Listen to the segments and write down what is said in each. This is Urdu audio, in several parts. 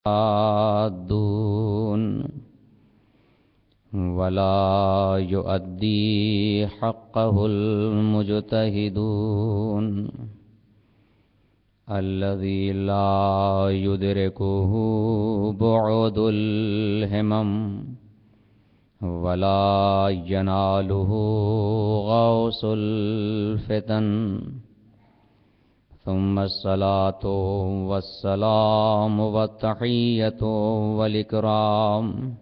دون ولا يؤدي حقه المجتهدون الذي لا يدركه بعد الهمم ولا يناله غوص الفتن ثم الصلاة والسلام والتحية والإكرام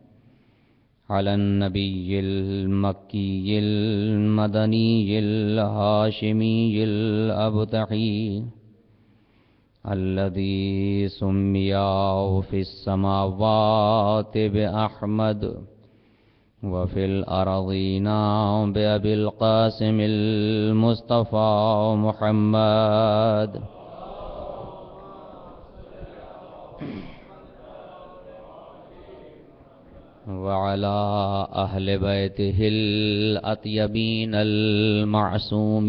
على النبي المكي المدني الهاشمي الأبتحي الذي سمي في السماوات بأحمد وفي الأرضين بأبي القاسم المصطفى محمد وعلى أهل بيته الأطيبين المعصومين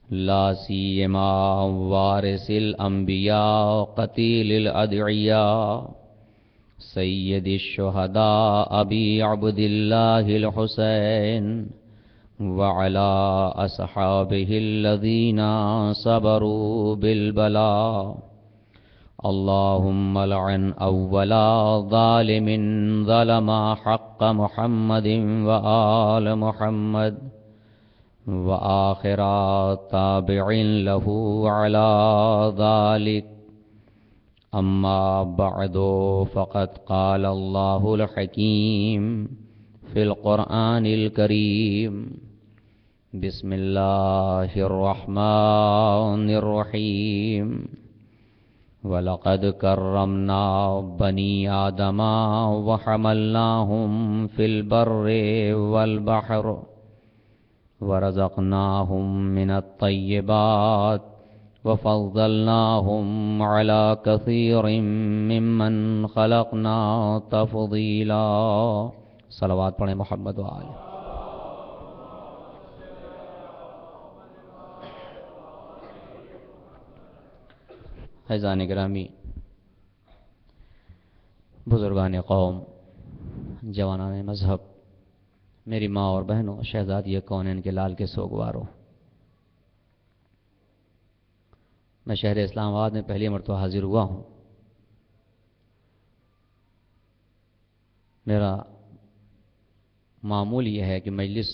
لا سيما وارث الأنبياء قتيل الأدعياء سيد الشهداء أبي عبد الله الحسين وعلى أصحابه الذين صبروا بالبلاء اللهم لعن أول ظالم ظلم حق محمد وآل محمد وآخر تابع له على ذلك أما بعد فقد قال الله الحكيم في القرآن الكريم بسم الله الرحمن الرحيم وَلَقَدْ كَرَّمْنَا بَنِي آدَمَ وَحَمَلْنَاهُمْ فِي الْبَرِّ وَالْبَحْرِ وَرَزَقْنَاهُمْ مِنَ الطَّيِّبَاتِ وَفَضَّلْنَاهُمْ عَلَى كَثِيرٍ مِّمَّنْ خَلَقْنَا تَفْضِيلًا صلوات پڑھیں محمد و آلہ. فیضان گرامی، بزرگان قوم، جوانان مذہب، میری ماں اور بہنوں، شہزادی کونین کے لال کے سوگواروں، میں شہر اسلام آباد میں پہلی مرتبہ حاضر ہوا ہوں. میرا معمول یہ ہے کہ مجلس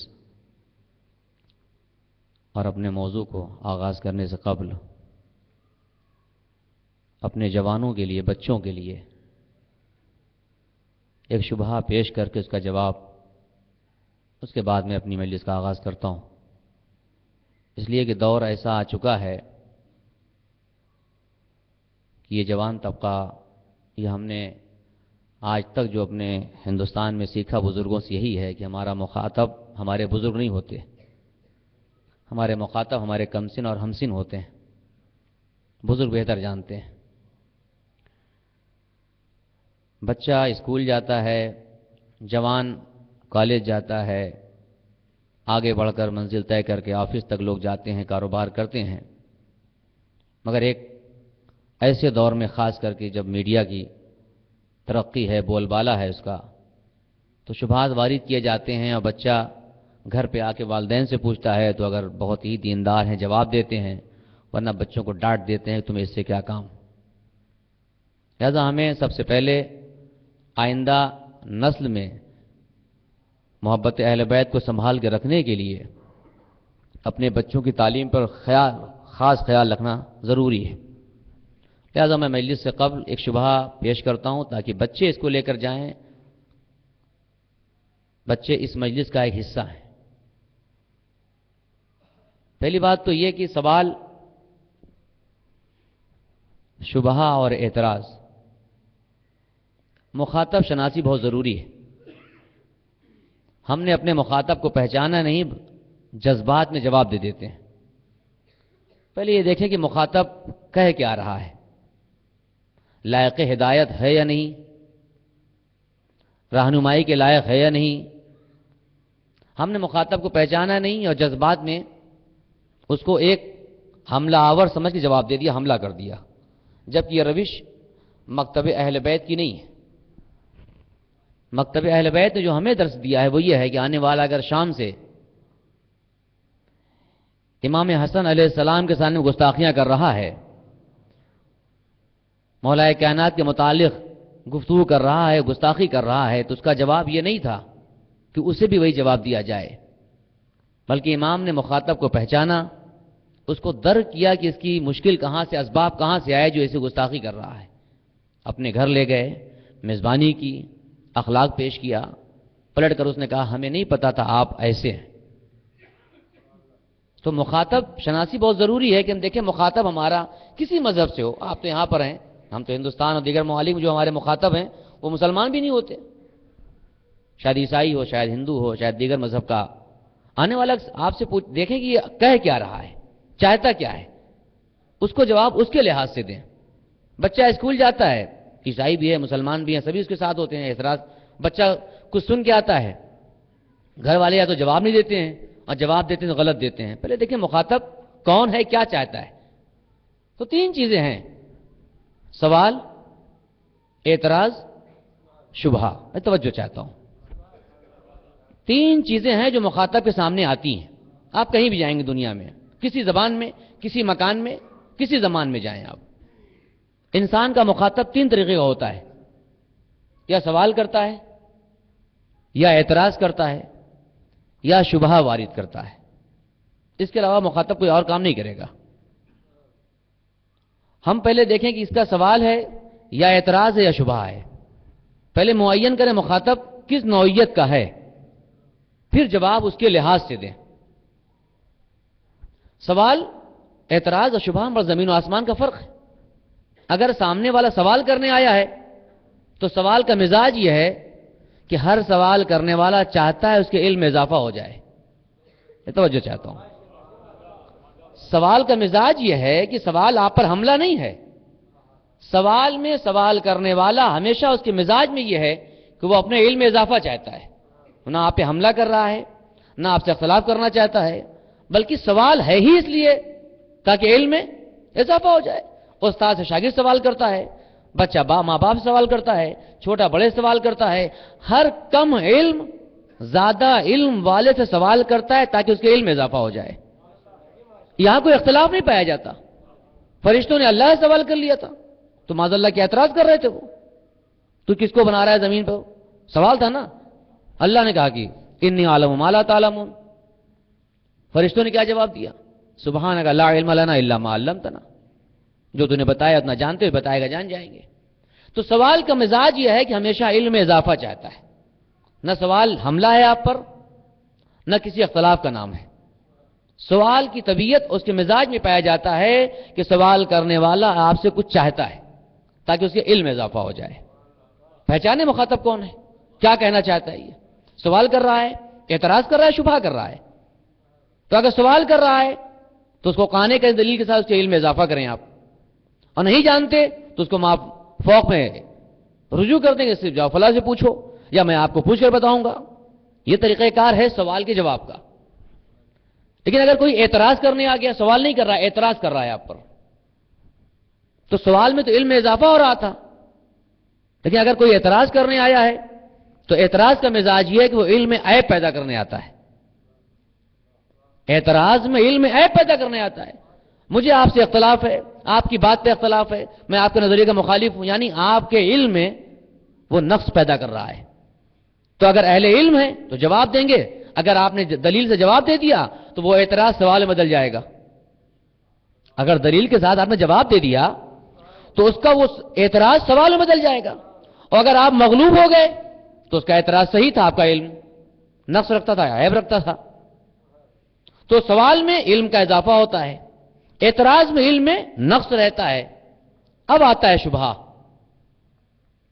اور اپنے موضوع کو آغاز کرنے سے قبل اپنے جوانوں کے لیے، بچوں کے لیے ایک شبہہ پیش کر کے اس کا جواب، اس کے بعد میں اپنی مجلس کا آغاز کرتا ہوں. اس لیے کہ دور ایسا آ چکا ہے کہ یہ جوان طبقہ، یہ ہم نے آج تک جو اپنے ہندوستان میں سیکھا بزرگوں سے یہی ہے کہ ہمارا مخاطب ہمارے بزرگ نہیں ہوتے، ہمارے مخاطب ہمارے کمسن اور ہمسن ہوتے ہیں. بزرگ بہتر جانتے ہیں. بچہ اسکول جاتا ہے، جوان کالج جاتا ہے، آگے بڑھ کر منزل طے کر کے آفس تک لوگ جاتے ہیں، کاروبار کرتے ہیں. مگر ایک ایسے دور میں خاص کر کے جب میڈیا کی ترقی ہے، بول بالا ہے اس کا، تو شبہات وارد کیے جاتے ہیں اور بچہ گھر پہ آ کے والدین سے پوچھتا ہے تو اگر بہت ہی دیندار ہیں جواب دیتے ہیں، ورنہ بچوں کو ڈانٹ دیتے ہیں تمہیں اس سے کیا کام. لہذا ہمیں سب سے پہلے آئندہ نسل میں محبت اہل بیت کو سنبھال کے رکھنے کے لیے اپنے بچوں کی تعلیم پر خاص خیال رکھنا ضروری ہے. لہذا میں مجلس سے قبل ایک شبہ پیش کرتا ہوں تاکہ بچے اس کو لے کر جائیں. بچے اس مجلس کا ایک حصہ ہیں. پہلی بات تو یہ کہ سوال، شبہ اور اعتراض، مخاطب شناسی بہت ضروری ہے. ہم نے اپنے مخاطب کو پہچانا نہیں، جذبات میں جواب دے دیتے ہیں. پہلے یہ دیکھیں کہ مخاطب کہہ کیا رہا ہے، لائق ہدایت ہے یا نہیں، رہنمائی کے لائق ہے یا نہیں. ہم نے مخاطب کو پہچانا نہیں اور جذبات میں اس کو ایک حملہ آور سمجھ کے جواب دے دیا، حملہ کر دیا. جبکہ یہ روش مکتب اہل بیت کی نہیں ہے۔ مکتب اہل بیت نے جو ہمیں درس دیا ہے وہ یہ ہے کہ آنے والا اگر شام سے امام حسن علیہ السلام کے سامنے گستاخیاں کر رہا ہے، مولا کائنات کے متعلق گفتگو کر رہا ہے، گستاخی کر رہا ہے، تو اس کا جواب یہ نہیں تھا کہ اسے بھی وہی جواب دیا جائے، بلکہ امام نے مخاطب کو پہچانا، اس کو درک کیا کہ اس کی مشکل کہاں سے، اسباب کہاں سے آئے جو اسے گستاخی کر رہا ہے۔ اپنے گھر لے گئے، میزبانی کی، اخلاق پیش کیا، پلٹ کر اس نے کہا ہمیں نہیں پتا تھا آپ ایسے ہیں۔ تو مخاطب شناسی بہت ضروری ہے کہ ہم دیکھیں مخاطب ہمارا کسی مذہب سے ہو، آپ تو یہاں پر ہیں، ہم تو ہندوستان اور دیگر ممالک میں جو ہمارے مخاطب ہیں وہ مسلمان بھی نہیں ہوتے، شاید عیسائی ہو، شاید ہندو ہو، شاید دیگر مذہب کا، آنے والا آپ سے دیکھیں کہ یہ کہہ کیا رہا ہے، چاہتا کیا ہے، اس کو جواب اس کے لحاظ سے دیں۔ بچہ اسکول جاتا ہے، عیسائی بھی ہے، مسلمان بھی ہیں، سبھی اس کے ساتھ ہوتے ہیں، اعتراض، بچہ کچھ سن کے آتا ہے، گھر والے یا تو جواب نہیں دیتے ہیں اور جواب دیتے ہیں تو غلط دیتے ہیں۔ پہلے دیکھیں مخاطب کون ہے، کیا چاہتا ہے۔ تو تین چیزیں ہیں، سوال، اعتراض، شبہہ۔ میں توجہ چاہتا ہوں، تین چیزیں ہیں جو مخاطب کے سامنے آتی ہیں۔ آپ کہیں بھی جائیں گے دنیا میں، کسی زبان میں، کسی مکان میں، کسی زمان میں جائیں آپ، انسان کا مخاطب تین طریقے کا ہوتا ہے، یا سوال کرتا ہے، یا اعتراض کرتا ہے، یا شبہہ وارد کرتا ہے۔ اس کے علاوہ مخاطب کوئی اور کام نہیں کرے گا۔ ہم پہلے دیکھیں کہ اس کا سوال ہے یا اعتراض ہے یا شبہہ ہے، پہلے معین کریں مخاطب کس نوعیت کا ہے، پھر جواب اس کے لحاظ سے دیں۔ سوال، اعتراض اور شبہہ پر زمین و آسمان کا فرق ہے۔ اگر سامنے والا سوال کرنے آیا ہے تو سوال کا مزاج یہ ہے کہ ہر سوال کرنے والا چاہتا ہے اس کے علم میں اضافہ ہو جائے۔ یہ توجہ چاہتا ہوں، سوال کا مزاج یہ ہے کہ سوال آپ پر حملہ نہیں ہے، سوال میں سوال کرنے والا ہمیشہ اس کے مزاج میں یہ ہے کہ وہ اپنے علم میں اضافہ چاہتا ہے، نہ آپ پہ حملہ کر رہا ہے، نہ آپ سے اختلاف کرنا چاہتا ہے، بلکہ سوال ہے ہی اس لیے تاکہ علم میں اضافہ ہو جائے۔ استاد سے شاگرد سوال کرتا ہے، بچہ ماں باپ سے سوال کرتا ہے، چھوٹا بڑے سوال کرتا ہے، ہر کم علم زیادہ علم والے سے سوال کرتا ہے تاکہ اس کے علم میں اضافہ ہو جائے۔ یہاں کوئی اختلاف نہیں پایا جاتا۔ فرشتوں نے اللہ سے سوال کر لیا تھا تو معاذ اللہ کے اعتراض کر رہے تھے، وہ تو کس کو بنا رہا ہے زمین پہ، سوال تھا نا۔ اللہ نے کہا کہ انی عالم ما لا تعلمون، فرشتوں نے کیا جواب دیا، سبحانک لا علم لنا الا ما علمتنا، جو تو نے بتایا اتنا جانتے ہوئے بتائے گا جان جائیں گے۔ تو سوال کا مزاج یہ ہے کہ ہمیشہ علم میں اضافہ چاہتا ہے، نہ سوال حملہ ہے آپ پر، نہ کسی اختلاف کا نام ہے۔ سوال کی طبیعت اس کے مزاج میں پایا جاتا ہے کہ سوال کرنے والا آپ سے کچھ چاہتا ہے تاکہ اس کے علم میں اضافہ ہو جائے۔ پہچانے مخاطب کون ہے، کیا کہنا چاہتا ہے، یہ سوال کر رہا ہے، اعتراض کر رہا ہے، شبہہ کر رہا ہے۔ تو اگر سوال کر رہا ہے تو اس کو قانے کے دلیل کے ساتھ اس کے علم میں اضافہ کریں آپ، اور نہیں جانتے تو اس کو معاف فوق میں رجوع کر دیں گے، صرف جاؤ فلاں سے پوچھو یا میں آپ کو پوچھ کر بتاؤں گا۔ یہ طریقہ کار ہے سوال کے جواب کا۔ لیکن اگر کوئی اعتراض کرنے آ گیا، سوال نہیں کر رہا ہے، اعتراض کر رہا ہے آپ پر، تو سوال میں تو علم میں اضافہ ہو رہا تھا، لیکن اگر کوئی اعتراض کرنے آیا ہے تو اعتراض کا مزاج یہ ہے کہ وہ علم میں عیب پیدا کرنے آتا ہے۔ اعتراض میں علم میں عیب پیدا کرنے آتا ہے، مجھے آپ سے اختلاف ہے، آپ کی بات پہ اختلاف ہے، میں آپ کے نظریے کا مخالف ہوں، یعنی آپ کے علم میں وہ نقص پیدا کر رہا ہے۔ تو اگر اہل علم ہے تو جواب دیں گے، اگر آپ نے دلیل سے جواب دے دیا تو وہ اعتراض سوال میں بدل جائے گا۔ اگر دلیل کے ساتھ آپ نے جواب دے دیا تو اس کا وہ اعتراض سوال میں بدل جائے گا، اور اگر آپ مغلوب ہو گئے تو اس کا اعتراض صحیح تھا، آپ کا علم نقص رکھتا تھا، عیب رکھتا تھا۔ تو سوال میں علم کا اضافہ ہوتا ہے، اعتراض میں علم میں نقص رہتا ہے۔ اب آتا ہے شبہہ،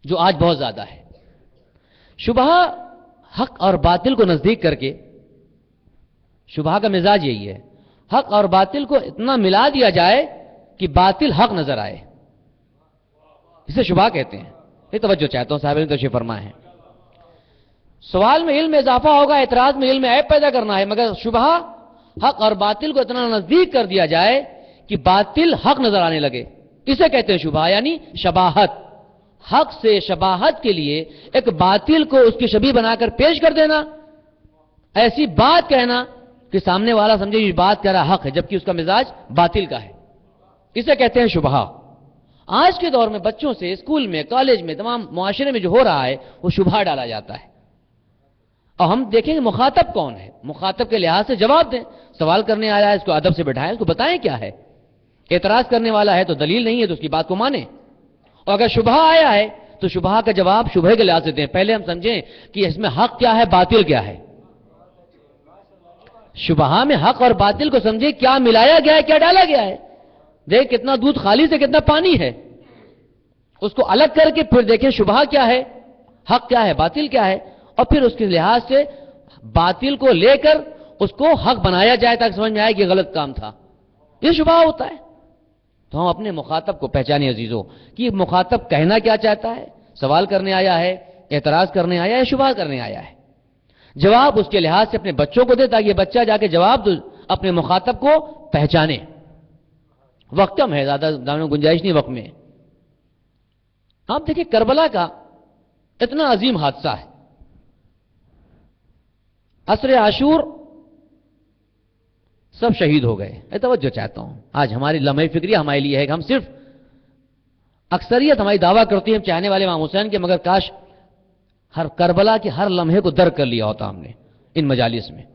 جو آج بہت زیادہ ہے۔ شبہہ حق اور باطل کو نزدیک کر کے، شبہہ کا مزاج یہی ہے، حق اور باطل کو اتنا ملا دیا جائے کہ باطل حق نظر آئے، اسے شبہہ کہتے ہیں۔ یہ توجہ چاہتا ہوں، صاحب نے تشریف فرما ہے۔ سوال میں علم میں اضافہ ہوگا، اعتراض میں علم میں عیب پیدا کرنا ہے، مگر شبہہ حق اور باطل کو اتنا نزدیک کر دیا جائے کہ باطل حق نظر آنے لگے، اسے کہتے ہیں شبہ، یعنی شباہت، حق سے شباہت کے لیے ایک باطل کو اس کی شبیہ بنا کر پیش کر دینا، ایسی بات کہنا کہ سامنے والا سمجھے یہ بات کہہ رہا حق ہے جبکہ اس کا مزاج باطل کا ہے، اسے کہتے ہیں شبہ۔ آج کے دور میں بچوں سے اسکول میں، کالج میں، تمام معاشرے میں جو ہو رہا ہے وہ شبہ ڈالا جاتا ہے، اور ہم دیکھیں گے مخاطب کون ہے، مخاطب کے لحاظ سے جواب دیں۔ سوال کرنے آیا ہے اس کو ادب سے بٹھائیں، اس کو بتائیں کیا ہے، اعتراض کرنے والا ہے تو دلیل نہیں ہے تو اس کی بات کو مانیں، اور اگر شبہ آیا ہے تو شبہ کا جواب شبہ کے لحاظ سے دیں۔ پہلے ہم سمجھیں کہ اس میں حق کیا ہے، باطل کیا ہے۔ شبہ میں حق اور باطل کو سمجھیں، کیا ملایا گیا ہے، کیا ڈالا گیا ہے۔ دیکھ کتنا دودھ خالی سے کتنا پانی ہے، اس کو الگ کر کے پھر دیکھیں شبہ کیا ہے، حق کیا ہے، باطل کیا ہے، اور پھر اس کے لحاظ سے باطل کو لے کر اس کو حق بنایا جائے تاکہ سمجھ میں آئے کہ غلط کام تھا، یہ شبہ ہوتا ہے۔ تو ہم اپنے مخاطب کو پہچانے عزیزوں کہ مخاطب کہنا کیا چاہتا ہے، سوال کرنے آیا ہے، اعتراض کرنے آیا ہے، شبہ کرنے آیا ہے۔ جواب اس کے لحاظ سے اپنے بچوں کو دے تاکہ بچہ جا کے جواب اپنے مخاطب کو پہچانے۔ وقت کم ہے، زیادہ گنجائش نہیں وقت میں۔ آپ دیکھیں کربلا کا اتنا عظیم حادثہ ہے، عصر عاشور سب شہید ہو گئے۔ میں توجہ چاہتا ہوں، آج ہماری لمحہ فکری ہمارے لیے ہے کہ ہم صرف اکثریت ہماری دعویٰ کرتی ہے ہم چاہنے والے امام حسین کے، مگر کاش ہر کربلا کے ہر لمحے کو درک کر لیا ہوتا ہم نے ان مجالس میں۔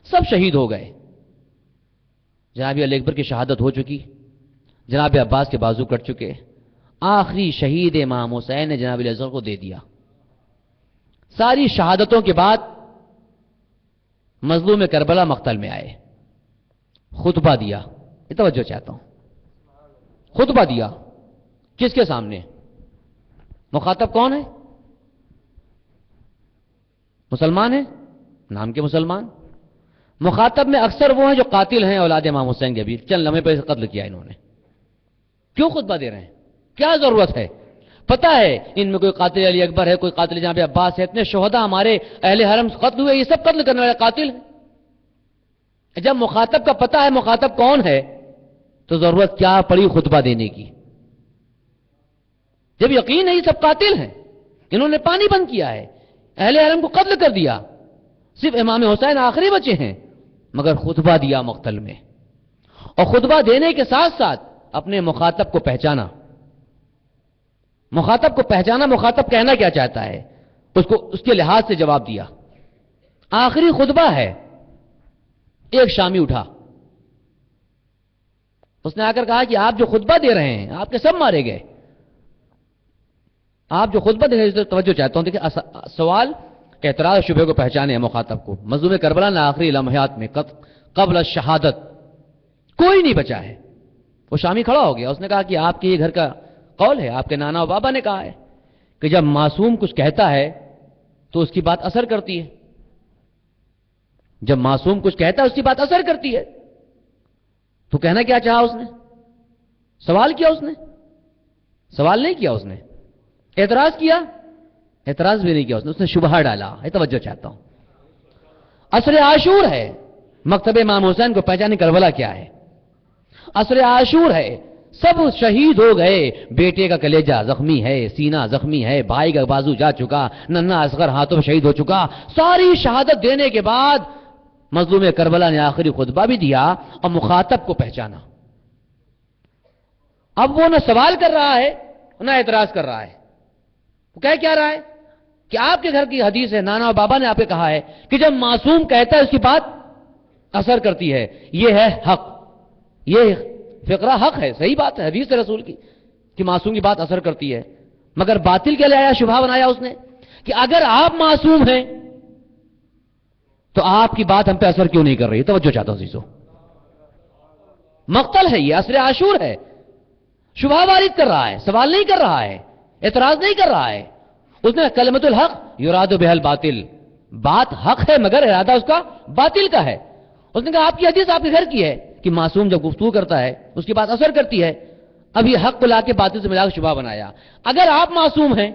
سب شہید ہو گئے، جناب علی اکبر کی شہادت ہو چکی، جناب عباس کے بازو کٹ چکے، آخری شہید امام حسین نے جناب علی اکبر کو دے دیا۔ ساری شہادتوں کے بعد مظلوم کربلا مقتل میں آئے، خطبہ دیا، یہ توجہ چاہتا ہوں، خطبہ دیا کس کے سامنے؟ مخاطب کون ہے؟ مسلمان ہیں، نام کے مسلمان۔ مخاطب میں اکثر وہ ہیں جو قاتل ہیں اولاد امام حسین کے، بھی چند لمحے پہ قتل کیا انہوں نے۔ کیوں خطبہ دے رہے ہیں؟ کیا ضرورت ہے؟ پتہ ہے ان میں کوئی قاتل علی اکبر ہے، کوئی قاتل جناب عباس ہے، اتنے شہداء ہمارے اہل حرم قتل ہوئے، یہ سب قتل کرنے والے قاتل ہیں۔ جب مخاطب کا پتہ ہے مخاطب کون ہے تو ضرورت کیا پڑی خطبہ دینے کی؟ جب یقین ہے یہ سب قاتل ہیں، انہوں نے پانی بند کیا ہے، اہل حرم کو قتل کر دیا، صرف امام حسین آخری بچے ہیں، مگر خطبہ دیا مقتل میں، اور خطبہ دینے کے ساتھ ساتھ اپنے مخاطب کو پہچانا۔ مخاطب کو پہچانا، مخاطب کہنا کیا چاہتا ہے اس کو اس کے لحاظ سے جواب دیا۔ آخری خطبہ ہے، ایک شامی اٹھا، اس نے آ کر کہا کہ آپ جو خطبہ دے رہے ہیں آپ کے سب مارے گئے، آپ جو خطبہ دے رہے ہیں، توجہ چاہتا ہوں، دیکھیں سوال اعتراض شبہ کو پہچانے ہیں مخاطب کو۔ مظلوم کربلا نے آخری لمحات میں قبل الشہادت کوئی نہیں بچا ہے، وہ شامی کھڑا ہو گیا، اس نے کہا کہ آپ کے یہ گھر کا قول ہے، آپ کے نانا و بابا نے کہا ہے کہ جب معصوم کچھ کہتا ہے تو اس کی بات اثر کرتی ہے، جب معصوم کچھ کہتا ہے اس کی بات اثر کرتی ہے۔ تو کہنا کیا چاہا اس نے؟ سوال کیا اس نے؟ سوال نہیں کیا اس نے، اعتراض کیا؟ اعتراض بھی نہیں کیا اس نے شبہ ڈالا۔ یہ توجہ چاہتا ہوں، عصر عاشور ہے، مکتب امام حسین کو پہچانے کربلا کیا ہے؟ عصر عاشور ہے، سب شہید ہو گئے، بیٹے کا کلیجہ زخمی ہے، سینہ زخمی ہے، بھائی کا بازو جا چکا، ننھا اصغر ہاتھوں شہید ہو چکا۔ ساری شہادت دینے کے بعد مظلوم کربلا نے آخری خطبہ بھی دیا اور مخاطب کو پہچانا۔ اب وہ نہ سوال کر رہا ہے نہ اعتراض کر رہا ہے، وہ کہہ کیا رہا ہے کہ آپ کے گھر کی حدیث ہے، نانا اور بابا نے آپ کو کہا ہے کہ جب معصوم کہتا ہے اس کی بات اثر کرتی ہے، یہ ہے حق، یہ فقرہ حق ہے، صحیح بات ہے حدیث رسول کی کہ معصوم کی بات اثر کرتی ہے، مگر باطل کے لیے آیا، شبہ بنایا اس نے کہ اگر آپ معصوم ہیں تو آپ کی بات ہم پہ اثر کیوں نہیں کر رہی؟ توجہ چاہتا ہوں عزیزو، مقتل ہے، یہ عصر عاشور ہے، شبہ وارد کر رہا ہے، سوال نہیں کر رہا ہے، اعتراض نہیں کر رہا ہے۔ اس نے کلمۃ الحق یراد بها الباطل، بات حق ہے مگر ارادہ اس کا باطل کا ہے۔ اس نے کہا آپ کی حدیث آپ کے گھر کی ہے کہ معصوم جب گفتگو کرتا ہے اس کی بات اثر کرتی ہے، اب یہ حق کو لا کے باطل سے ملا کے شبہ بنایا، اگر آپ معصوم ہیں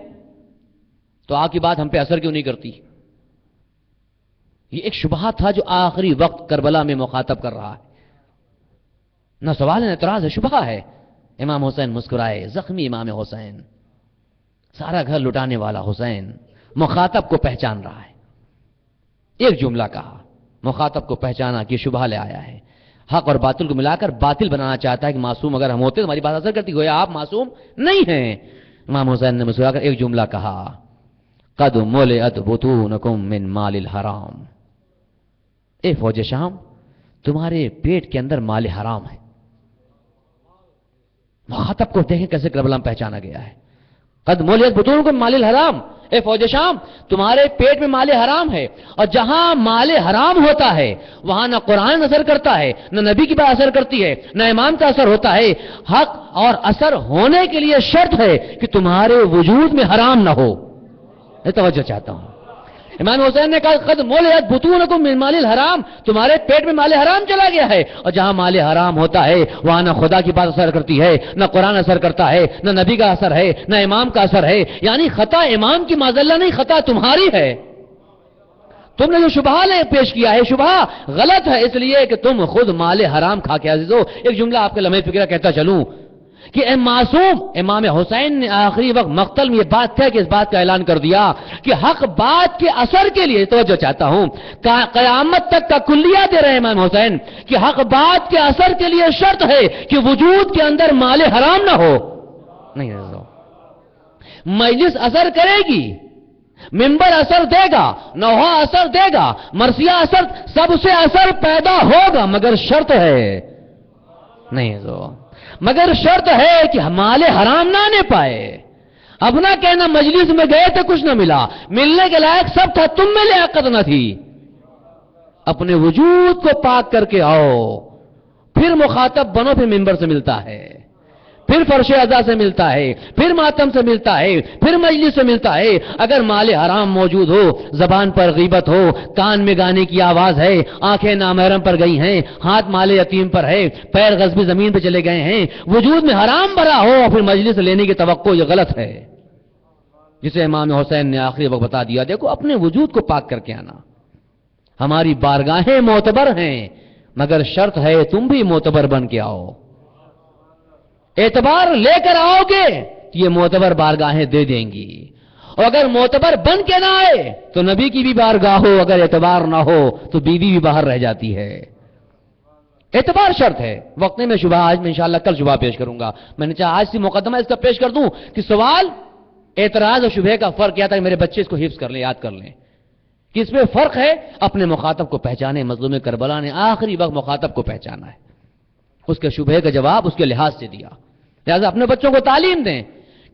تو آپ کی بات ہم پہ اثر کیوں نہیں کرتی؟ یہ ایک شبہ تھا جو آخری وقت کربلا میں مخاطب کر رہا ہے، نہ سوال ہے نہ اعتراض ہے، شبہ ہے۔ امام حسین مسکرائے، زخمی امام حسین، سارا گھر لٹانے والا حسین مخاطب کو پہچان رہا ہے. ایک جملہ کہا، مخاطب کو پہچانا کہ شبہ لے آیا ہے، حق اور باطل کو ملا کر باطل بنانا چاہتا ہے کہ معصوم اگر ہم ہوتے تو ہماری بات اثر کرتی، گویا آپ معصوم نہیں ہیں. امام حسین نے مسکرا کر ایک جملہ کہا، قد ملئت بطونکم من مال الحرام. اے فوج شام، تمہارے پیٹ کے اندر مال حرام ہے. مخاطب کو دیکھیں کیسے کربلا میں پہچانا گیا ہے. قد ملئت بطونکم مال الحرام، اے فوج شام تمہارے پیٹ میں مال حرام ہے. اور جہاں مال حرام ہوتا ہے وہاں نہ قرآن اثر کرتا ہے، نہ نبی کی بات اثر کرتی ہے، نہ امام کا اثر ہوتا ہے. حق اور اثر ہونے کے لیے شرط ہے کہ تمہارے وجود میں حرام نہ ہو. میں توجہ چاہتا ہوں. امام حسین نے کہا قد ملئت بطونکم من مال الحرام، تمہارے پیٹ میں مال حرام چلا گیا ہے. اور جہاں مال حرام ہوتا ہے وہاں نہ خدا کی بات اثر کرتی ہے، نہ قرآن اثر کرتا ہے، نہ نبی کا اثر ہے، نہ امام کا اثر ہے. یعنی خطا امام کی معذلہ نہیں، خطا تمہاری ہے. تم نے جو شبہ پیش کیا ہے شبہ غلط ہے، اس لیے کہ تم خود مال حرام کھا کے عزیزو. ایک جملہ آپ کے لمحے فکرہ کہتا چلوں کہ اے معصوم، امام حسین نے آخری وقت مقتل میں یہ بات ہے کہ اس بات کا اعلان کر دیا کہ حق بات کے اثر کے لیے، توجہ چاہتا ہوں، قیامت تک کا کلیہ دے رہے ہیں امام حسین کہ حق بات کے اثر کے لیے شرط ہے کہ وجود کے اندر مال حرام نہ ہو. نہیں مجلس اثر کرے گی، منبر اثر دے گا، نوحہ اثر دے گا، مرثیہ اثر، سب سے اثر پیدا ہوگا، مگر شرط ہے نہیں مگر شرط ہے کہ مال حرام نہ آنے پائے. اب نہ کہنا مجلس میں گئے تو کچھ نہ ملا، ملنے کے لائق سب تھا، تم میں لیاقت نہ تھی. اپنے وجود کو پاک کر کے آؤ، پھر مخاطب بنو، پھر منبر سے ملتا ہے، پھر فرش عزا سے ملتا ہے، پھر ماتم سے ملتا ہے، پھر مجلس سے ملتا ہے. اگر مال حرام موجود ہو، زبان پر غیبت ہو، کان میں گانے کی آواز ہے، آنکھیں نامحرم پر گئی ہیں، ہاتھ مال یتیم پر ہے، پیر غصبی زمین پہ چلے گئے ہیں، وجود میں حرام بھرا ہو، پھر مجلس لینے کی توقع یہ غلط ہے. جسے امام حسین نے آخری وقت بتا دیا، دیکھو اپنے وجود کو پاک کر کے آنا. ہماری بارگاہیں معتبر ہیں، مگر شرط ہے تم بھی معتبر بن کے آؤ. اعتبار لے کر آؤ گے تو یہ معتبر بارگاہیں دے دیں گی، اور اگر معتبر بن کے نہ آئے تو نبی کی بھی بارگاہ ہو، اگر اعتبار نہ ہو تو بیوی بھی باہر رہ جاتی ہے. اعتبار شرط ہے. وقت میں شبہ آج میں انشاءاللہ کل شبہ پیش کروں گا. میں نے چاہا آج سے مقدمہ اس کا پیش کر دوں کہ سوال اعتراض اور شبہ کا فرق کیا تھا کہ میرے بچے اس کو حفظ کر لیں، یاد کر لیں کہ اس میں فرق ہے. اپنے مخاطب کو پہچانے. مظلوم کربلا نے آخری وقت مخاطب کو پہچانا ہے، اس کے شبہ کا جواب اس کے لحاظ سے دیا. لہذا اپنے بچوں کو تعلیم دیں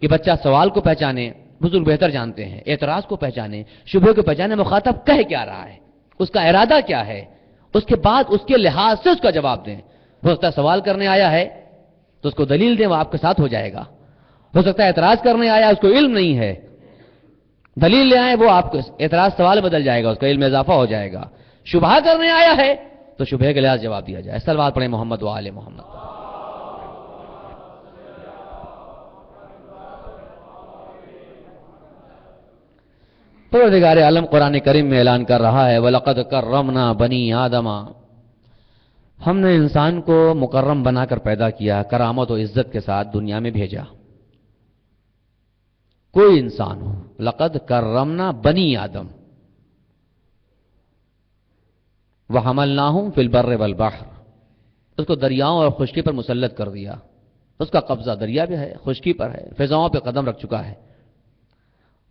کہ بچہ سوال کو پہچانے، بزرگ بہتر جانتے ہیں، اعتراض کو پہچانے، شبہ کو پہچانے، مخاطب کہہ کیا رہا ہے، اس کا ارادہ کیا ہے، اس کے بعد اس کے لحاظ سے اس کا جواب دیں. ہو سکتا ہے سوال کرنے آیا ہے تو اس کو دلیل دیں، وہ آپ کے ساتھ ہو جائے گا. ہو سکتا ہے اعتراض کرنے آیا اس کو علم نہیں ہے، دلیل لے آئے، وہ آپ کو اعتراض سوال بدل جائے گا، اس کا علم اضافہ ہو جائے گا. شبہ کرنے آیا ہے تو شبہ کے لحاظ جواب دیا جائے. صلوات پڑھیں محمد و آل محمد. پروردگار عالم قرآن کریم میں اعلان کر رہا ہے وَلَقَدْ كَرَّمْنَا بَنِي آدَمَ، ہم نے انسان کو مکرم بنا کر پیدا کیا، کرامت و عزت کے ساتھ دنیا میں بھیجا. کوئی انسان ہو، لقد کرمنا بنی آدم وحملناہم فی البر والبحر، اس کو دریاؤں اور خشکی پر مسلط کر دیا. اس کا قبضہ دریا پہ ہے، خشکی پر ہے، فضاؤں پہ قدم رکھ چکا ہے.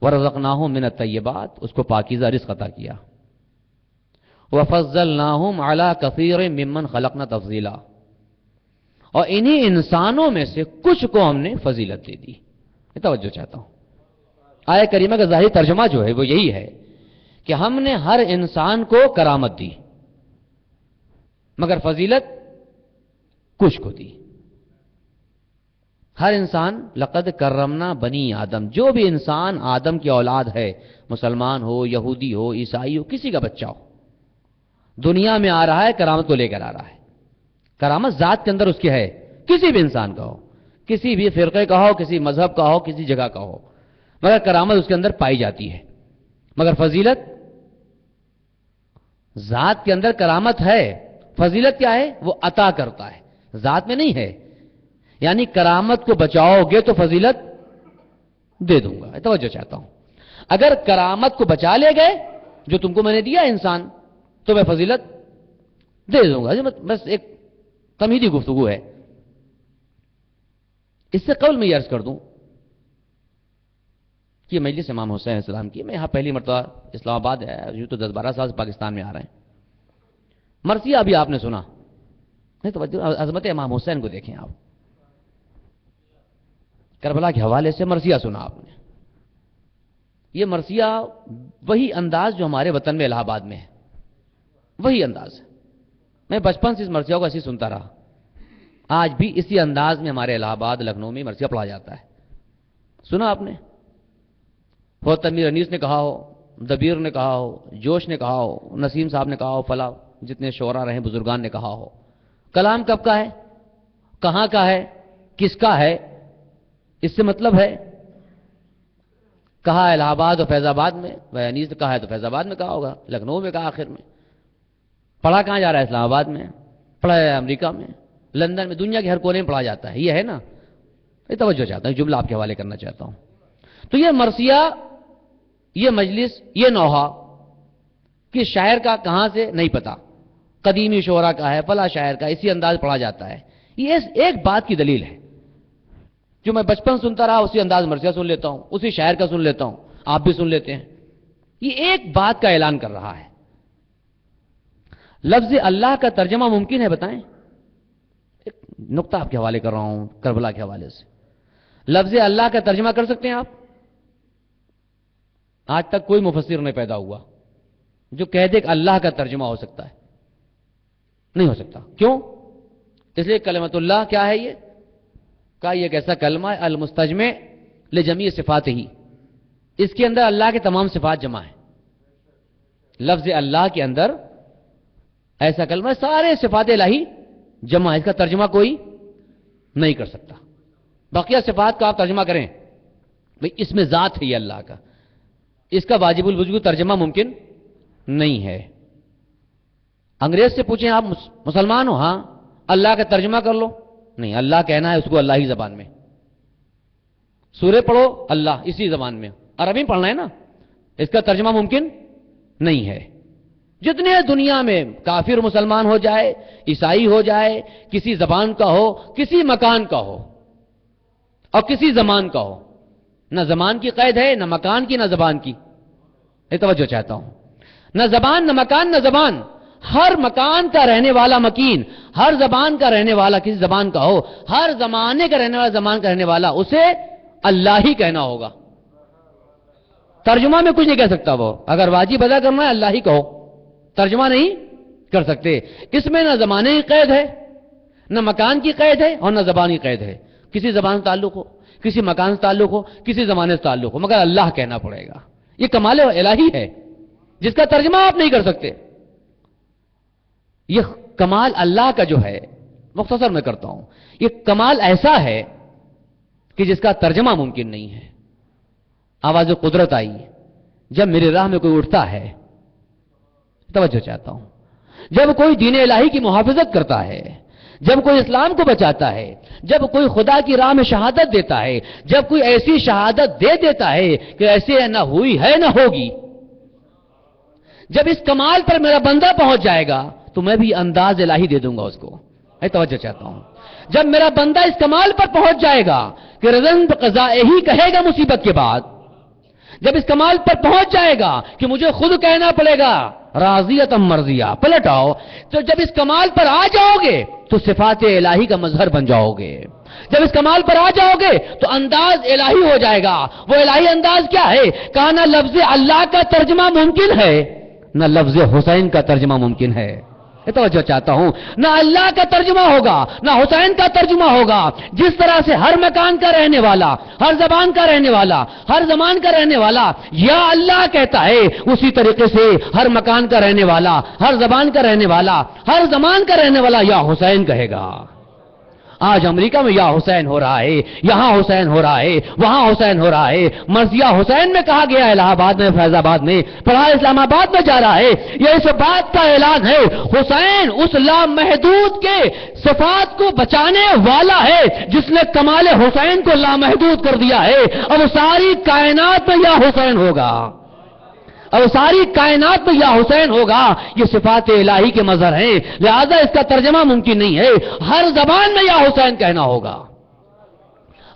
وَرَزَقْنَاهُم مِّنَ الطَّيِّبَاتِ، اس کو پاکیزہ رزق عطا کیا. وَفَضَّلْنَاهُمْ عَلَىٰ كَثِيرٍ مِّمَّنْ خَلَقْنَا تَفْضِيلًا، اور انہی انسانوں میں سے کچھ کو ہم نے فضیلت دے دی. یہ توجہ چاہتا ہوں. آیہ کریمہ کا ظاہری ترجمہ جو ہے وہ یہی ہے کہ ہم نے ہر انسان کو کرامت دی، مگر فضیلت کچھ کو دی. ہر انسان لقد کرمنا بنی آدم، جو بھی انسان آدم کی اولاد ہے، مسلمان ہو، یہودی ہو، عیسائی ہو، کسی کا بچہ ہو، دنیا میں آ رہا ہے کرامت کو لے کر آ رہا ہے. کرامت ذات کے اندر اس کی ہے، کسی بھی انسان کا ہو، کسی بھی فرقے کا ہو، کسی مذہب کا ہو، کسی جگہ کا ہو، مگر کرامت اس کے اندر پائی جاتی ہے. مگر فضیلت ذات کے اندر کرامت ہے، فضیلت کیا ہے؟ وہ عطا کرتا ہے، ذات میں نہیں ہے. یعنی کرامت کو بچاؤ گے تو فضیلت دے دوں گا. توجہ چاہتا ہوں. اگر کرامت کو بچا لے گئے جو تم کو میں نے دیا انسان تو میں فضیلت دے دوں گا. بس ایک تمہیدی گفتگو ہے. اس سے قبل میں یہ عرض کر دوں کہ مجلس امام حسین علیہ السلام کی، میں یہاں پہلی مرتبہ اسلام آباد ہے، یوں تو 10-12 سال سے پاکستان میں آ رہے ہیں. مرثیہ ابھی آپ نے سنا نہیں؟ تو عظمت امام حسین کو دیکھیں آپ. کربلا کے حوالے سے مرثیہ سنا آپ نے. یہ مرثیہ وہی انداز جو ہمارے وطن میں الہ آباد میں ہے، وہی انداز ہے. میں بچپن سے اس مرثیہ کو ایسی سنتا رہا. آج بھی اسی انداز میں ہمارے الہ آباد لکھنؤ میں مرثیہ پڑھا جاتا ہے. سنا آپ نے؟ ہو تمیر انیس نے کہا ہو، دبیر نے کہا ہو، جوش نے کہا ہو، نسیم صاحب نے کہا ہو، فلاں جتنے شعراء رہے بزرگان نے کہا ہو. کلام کب کا ہے، کہاں کا ہے، کس کا ہے، اس سے مطلب ہے. کہا الہ آباد اور فیض آباد میں، انیس نے کہا ہے تو فیض آباد میں کہا ہوگا، لکھنؤ میں کہا آخر میں. پڑھا کہاں جا رہا ہے؟ اسلام آباد میں پڑھا ہے، امریکہ میں، لندن میں، دنیا کے ہر کونے میں پڑھا جاتا ہے. یہ ہے نا. یہ توجہ چاہتا ہوں، جملہ آپ کے حوالے کرنا چاہتا ہوں. تو یہ مرثیہ، یہ مجلس، یہ نوحہ کہ شاعر کا کہاں سے نہیں پتا، قدیمی شعراء کا ہے، فلاں شاعر کا، اسی انداز پڑھا جاتا ہے. یہ ایک بات کی دلیل ہے جو میں بچپن سنتا رہا، اسی انداز مرثیہ سن لیتا ہوں، اسی شاعر کا سن لیتا ہوں، آپ بھی سن لیتے ہیں. یہ ایک بات کا اعلان کر رہا ہے. لفظ اللہ کا ترجمہ ممکن ہے؟ بتائیں. ایک نقطہ آپ کے حوالے کر رہا ہوں کربلا کے حوالے سے. لفظ اللہ کا ترجمہ کر سکتے ہیں آپ؟ آج تک کوئی مفسر نہیں پیدا ہوا جو کہہ دے کہ اللہ کا ترجمہ ہو سکتا ہے. نہیں ہو سکتا. کیوں؟ اس لیے کلمۃ اللہ کیا ہے؟ یہ کا یہ ایک ایسا کلمہ ہے المستجمع لجمیع صفات ہی. اس کے اندر اللہ کے تمام صفات جمع ہیں. لفظ اللہ کے اندر ایسا کلمہ ہے، سارے صفات الہی جمع ہے. اس کا ترجمہ کوئی نہیں کر سکتا. بقیہ صفات کا آپ ترجمہ کریں، بھئی اس میں ذات ہے یہ اللہ کا، اس کا واجب الوجود ترجمہ ممکن نہیں ہے. انگریز سے پوچھیں آپ مسلمان ہو؟ ہاں. اللہ کا ترجمہ کر لو. نہیں، اللہ کہنا ہے اس کو اللہ ہی زبان میں. سورہ پڑھو اللہ اسی زبان میں، عربی پڑھنا ہے نا. اس کا ترجمہ ممکن نہیں ہے. جتنے دنیا میں کافر مسلمان ہو جائے، عیسائی ہو جائے، کسی زبان کا ہو، کسی مکان کا ہو اور کسی زمان کا ہو، نہ زمان کی قید ہے، نہ مکان کی، نہ زبان کی. یہ توجہ چاہتا ہوں. نہ زبان، نہ مکان، نہ زبان. ہر مکان کا رہنے والا مکین، ہر زبان کا رہنے والا کسی زبان کا ہو، ہر زمانے کا رہنے والا زمان کا رہنے والا، اسے اللہ ہی کہنا ہوگا. ترجمہ میں کچھ نہیں کہہ سکتا. وہ اگر واجب ادا کرنا ہے اللہ ہی کہو، ترجمہ نہیں کر سکتے. اس میں نہ زمانے کی قید ہے، نہ مکان کی قید ہے اور نہ زبان کی قید ہے. کسی زبان سے تعلق ہو، کسی مکان سے تعلق ہو، کسی زمانے سے تعلق ہو، مگر اللہ کہنا پڑے گا. یہ کمال الہی ہے جس کا ترجمہ آپ نہیں کر سکتے. یہ کمال اللہ کا جو ہے، مختصر میں کرتا ہوں، یہ کمال ایسا ہے کہ جس کا ترجمہ ممکن نہیں ہے. آواز قدرت آئی جب میری راہ میں کوئی اٹھتا ہے. توجہ چاہتا ہوں. جب کوئی دین الہی کی محافظت کرتا ہے، جب کوئی اسلام کو بچاتا ہے، جب کوئی خدا کی راہ میں شہادت دیتا ہے، جب کوئی ایسی شہادت دے دیتا ہے کہ ایسے نہ ہوئی ہے نہ ہوگی، جب اس کمال پر میرا بندہ پہنچ جائے گا تو میں بھی انداز الہی دے دوں گا اس کو. میں توجہ چاہتا ہوں. جب میرا بندہ اس کمال پر پہنچ جائے گا کہ رضن بقضائے ہی کہے گا مصیبت کے بعد، جب اس کمال پر پہنچ جائے گا کہ مجھے خود کہنا پڑے گا راضیتم مرضیہ، پلٹ آؤ، تو جب اس کمال پر آ جاؤ گے تو صفات الہی کا مظہر بن جاؤ گے. جب اس کمال پر آ جاؤ گے تو انداز الہی ہو جائے گا. وہ الہی انداز کیا ہے؟ کہا نہ لفظ اللہ کا ترجمہ ممکن ہے، نہ لفظ حسین کا ترجمہ ممکن ہے. توجہ چاہتا ہوں. نہ اللہ کا ترجمہ ہوگا، نہ حسین کا ترجمہ ہوگا. جس طرح سے ہر مکان کا رہنے والا، ہر زبان کا رہنے والا، ہر زمان کا رہنے والا یا اللہ کہتا ہے، اسی طریقے سے ہر مکان کا رہنے والا، ہر زبان کا رہنے والا، ہر زمان کا رہنے والا یا حسین کہے گا. آج امریکہ میں یا حسین ہو رہا ہے، یہاں حسین ہو رہا ہے، وہاں حسین ہو رہا ہے، مرثیہ حسین میں کہا گیا الہ آباد میں، فیض آباد میں، پڑھا اسلام آباد میں جا رہا ہے۔ یہ اس بات کا اعلان ہے حسین اس لامحدود کے صفات کو بچانے والا ہے جس نے کمال حسین کو لامحدود کر دیا ہے۔ اب ساری کائنات میں یا حسین ہوگا، اب ساری کائنات میں یا حسین ہوگا۔ یہ صفات الہی کے مظہر ہیں، لہذا اس کا ترجمہ ممکن نہیں ہے۔ ہر زبان میں یا حسین کہنا ہوگا،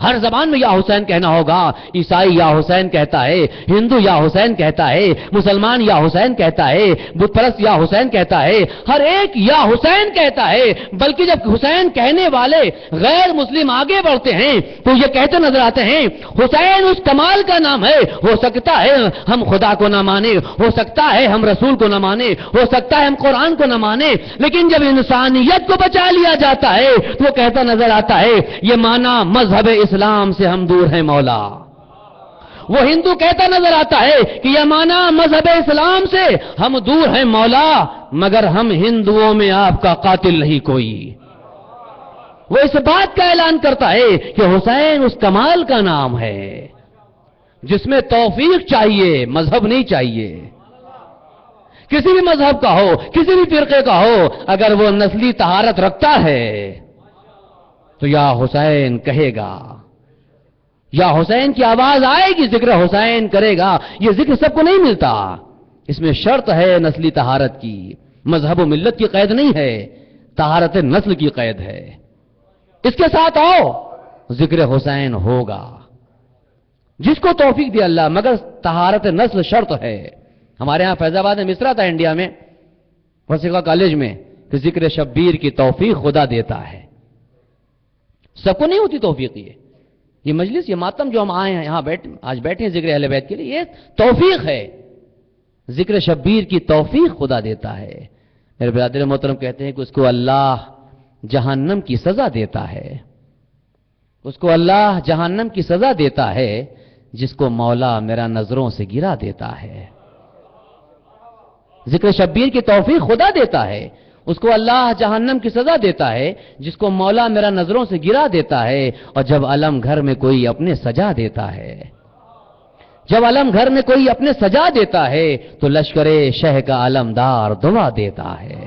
ہر زبان میں یا حسین کہنا ہوگا۔ عیسائی یا حسین کہتا ہے، ہندو یا حسین کہتا ہے، مسلمان یا حسین کہتا ہے، بت پرست یا حسین کہتا ہے، ہر ایک یا حسین کہتا ہے۔ بلکہ جب حسین کہنے والے غیر مسلم آگے بڑھتے ہیں تو یہ کہتے نظر آتے ہیں حسین اس کمال کا نام ہے، ہو سکتا ہے ہم خدا کو نہ مانے، ہو سکتا ہے ہم رسول کو نہ مانے، ہو سکتا ہے ہم قرآن کو نہ مانے، لیکن جب انسانیت کو بچا لیا جاتا ہے تو وہ کہتا نظر آتا ہے یہ مانا مذہب اسلام سے ہم دور ہیں مولا۔ وہ ہندو کہتا نظر آتا ہے کہ یہ مانا مذہب اسلام سے ہم دور ہیں مولا، مگر ہم ہندوؤں میں آپ کا قاتل نہیں کوئی۔ وہ اس بات کا اعلان کرتا ہے کہ حسین اس کمال کا نام ہے جس میں توفیق چاہیے، مذہب نہیں چاہیے۔ کسی بھی مذہب کا ہو، کسی بھی فرقے کا ہو، اگر وہ نسلی طہارت رکھتا ہے تو یا حسین کہے گا، یا حسین کی آواز آئے گی، ذکر حسین کرے گا۔ یہ ذکر سب کو نہیں ملتا، اس میں شرط ہے نسلی طہارت کی، مذہب و ملت کی قید نہیں ہے، طہارت نسل کی قید ہے۔ اس کے ساتھ آؤ، ذکر حسین ہوگا جس کو توفیق دے اللہ، مگر طہارت نسل شرط ہے۔ ہمارے ہاں فیض آباد میں مصرع تھا انڈیا میں، وسیقہ کالج میں، کہ ذکر شبیر کی توفیق خدا دیتا ہے۔ سب کو نہیں ہوتی توفیق۔ یہ مجلس، یہ ماتم جو ہم آئے ہیں یہاں آج بیٹھے ہیں ذکر اہل بیت کے لیے، یہ توفیق ہے۔ ذکر شبیر کی توفیق خدا دیتا ہے۔ میرے برادر محترم کہتے ہیں کہ اس کو اللہ جہنم کی سزا دیتا ہے، اس کو اللہ جہنم کی سزا دیتا ہے جس کو مولا میرا نظروں سے گرا دیتا ہے۔ ذکر شبیر کی توفیق خدا دیتا ہے، اس کو اللہ جہنم کی سزا دیتا ہے جس کو مولا میرا نظروں سے گرا دیتا ہے۔ اور جب علم گھر میں کوئی اپنے سجا دیتا ہے، جب علم گھر میں کوئی اپنے سجا دیتا ہے تو لشکر شہ کا علمدار دعا دیتا ہے۔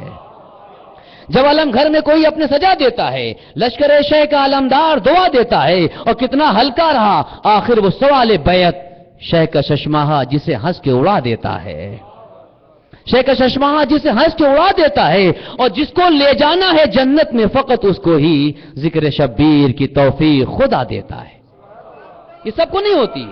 جب علم گھر میں کوئی اپنے سجا دیتا ہے، لشکر شہ کا علمدار دعا دیتا ہے۔ اور کتنا ہلکا رہا آخر وہ سوال بیعت، شہ کا ششماہا جسے ہنس کے اڑا دیتا ہے، شہ کا ششماہا جسے ہنس کے اڑا دیتا ہے۔ اور جس کو لے جانا ہے جنت میں فقط اس کو ہی ذکر شبیر کی توفیق خدا دیتا ہے، یہ سب کو نہیں ہوتی۔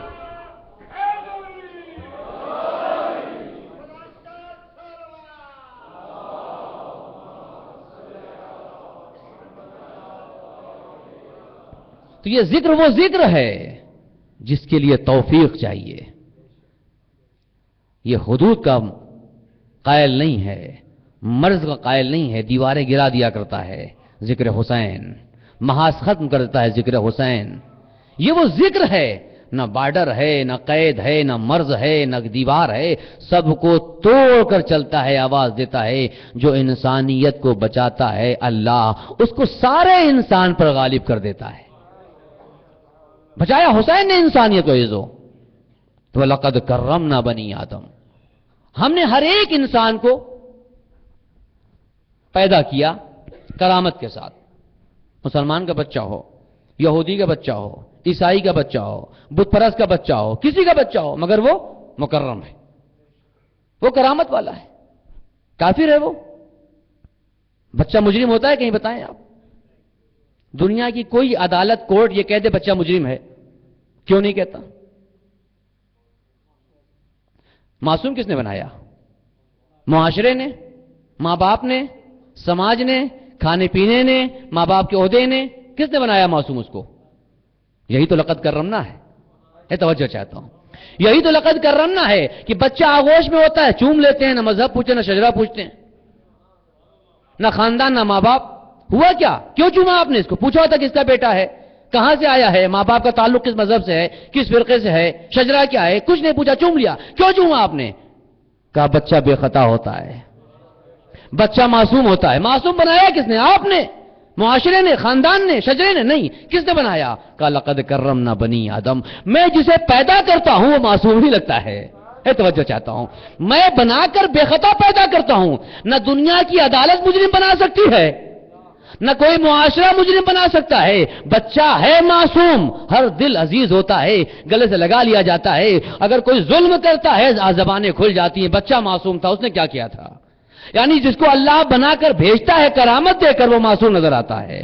تو یہ ذکر وہ ذکر ہے جس کے لیے توفیق چاہیے، یہ حدود کا قائل نہیں ہے، مرض کا قائل نہیں ہے، دیواریں گرا دیا کرتا ہے ذکر حسین، محاذ ختم کر دیتا ہے ذکر حسین۔ یہ وہ ذکر ہے، نہ بارڈر ہے، نہ قید ہے، نہ مرض ہے، نہ دیوار ہے، سب کو توڑ کر چلتا ہے، آواز دیتا ہے۔ جو انسانیت کو بچاتا ہے اللہ اس کو سارے انسان پر غالب کر دیتا ہے۔ بچایا حسین نے انسانیت کو عزو، تو لقد کرمنا بنی آدم، ہم نے ہر ایک انسان کو پیدا کیا کرامت کے ساتھ، مسلمان کا بچہ ہو، یہودی کا بچہ ہو، عیسائی کا بچہ ہو، بت پرست کا بچہ ہو، کسی کا بچہ ہو، مگر وہ مکرم ہے، وہ کرامت والا ہے۔ کافر ہے وہ بچہ مجرم ہوتا ہے؟ کہیں بتائیں آپ، دنیا کی کوئی عدالت کورٹ یہ کہہ دے بچہ مجرم ہے؟ کیوں نہیں کہتا؟ معصوم کس نے بنایا؟ معاشرے نے، ماں باپ نے، سماج نے، کھانے پینے نے، ماں باپ کے عہدے نے، کس نے بنایا معصوم اس کو؟ یہی تو لقد کرمنا ہے۔ توجہ چاہتا ہوں، یہی تو لقد کرمنا ہے کہ بچہ آغوش میں ہوتا ہے چوم لیتے ہیں، نہ مذہب پوچھتے، نہ شجرہ پوچھتے ہیں، نہ خاندان، نہ ماں باپ۔ ہوا کیا؟ کیوں چوما آپ نے اس کو؟ پوچھا ہوتا کس کا بیٹا ہے، کہاں سے آیا ہے، ماں باپ کا تعلق کس مذہب سے ہے، کس فرقے سے ہے، شجرہ کیا ہے؟ کچھ نہیں پوچھا، چوم لیا۔ کیوں چوما آپ نے؟ کہا بچہ بے خطا ہوتا ہے، بچہ معصوم ہوتا ہے۔ معصوم بنایا کس نے؟ آپ نے۔ معاشرے نے، خاندان نے، شجرے نے نہیں. کس نے بنایا؟ کہا لقد کرمنا بنی آدم. میں جسے پیدا کرتا ہوں وہ معصوم نہیں لگتا ہے. توجہ چاہتا ہوں. میں بنا کر بے خطا پیدا کرتا ہوں. نہ دنیا کی عدالت مجرم بنا سکتی ہے، نہ کوئی معاشرہ مجرم بنا سکتا ہے. بچہ ہے معصوم، ہر دل عزیز ہوتا ہے، گلے سے لگا لیا جاتا ہے. اگر کوئی ظلم کرتا ہے زبانیں کھل جاتی ہیں. بچہ معصوم تھا، اس نے کیا کیا تھا؟ یعنی جس کو اللہ بنا کر بھیجتا ہے کرامت دے کر، وہ معصوم نظر آتا ہے.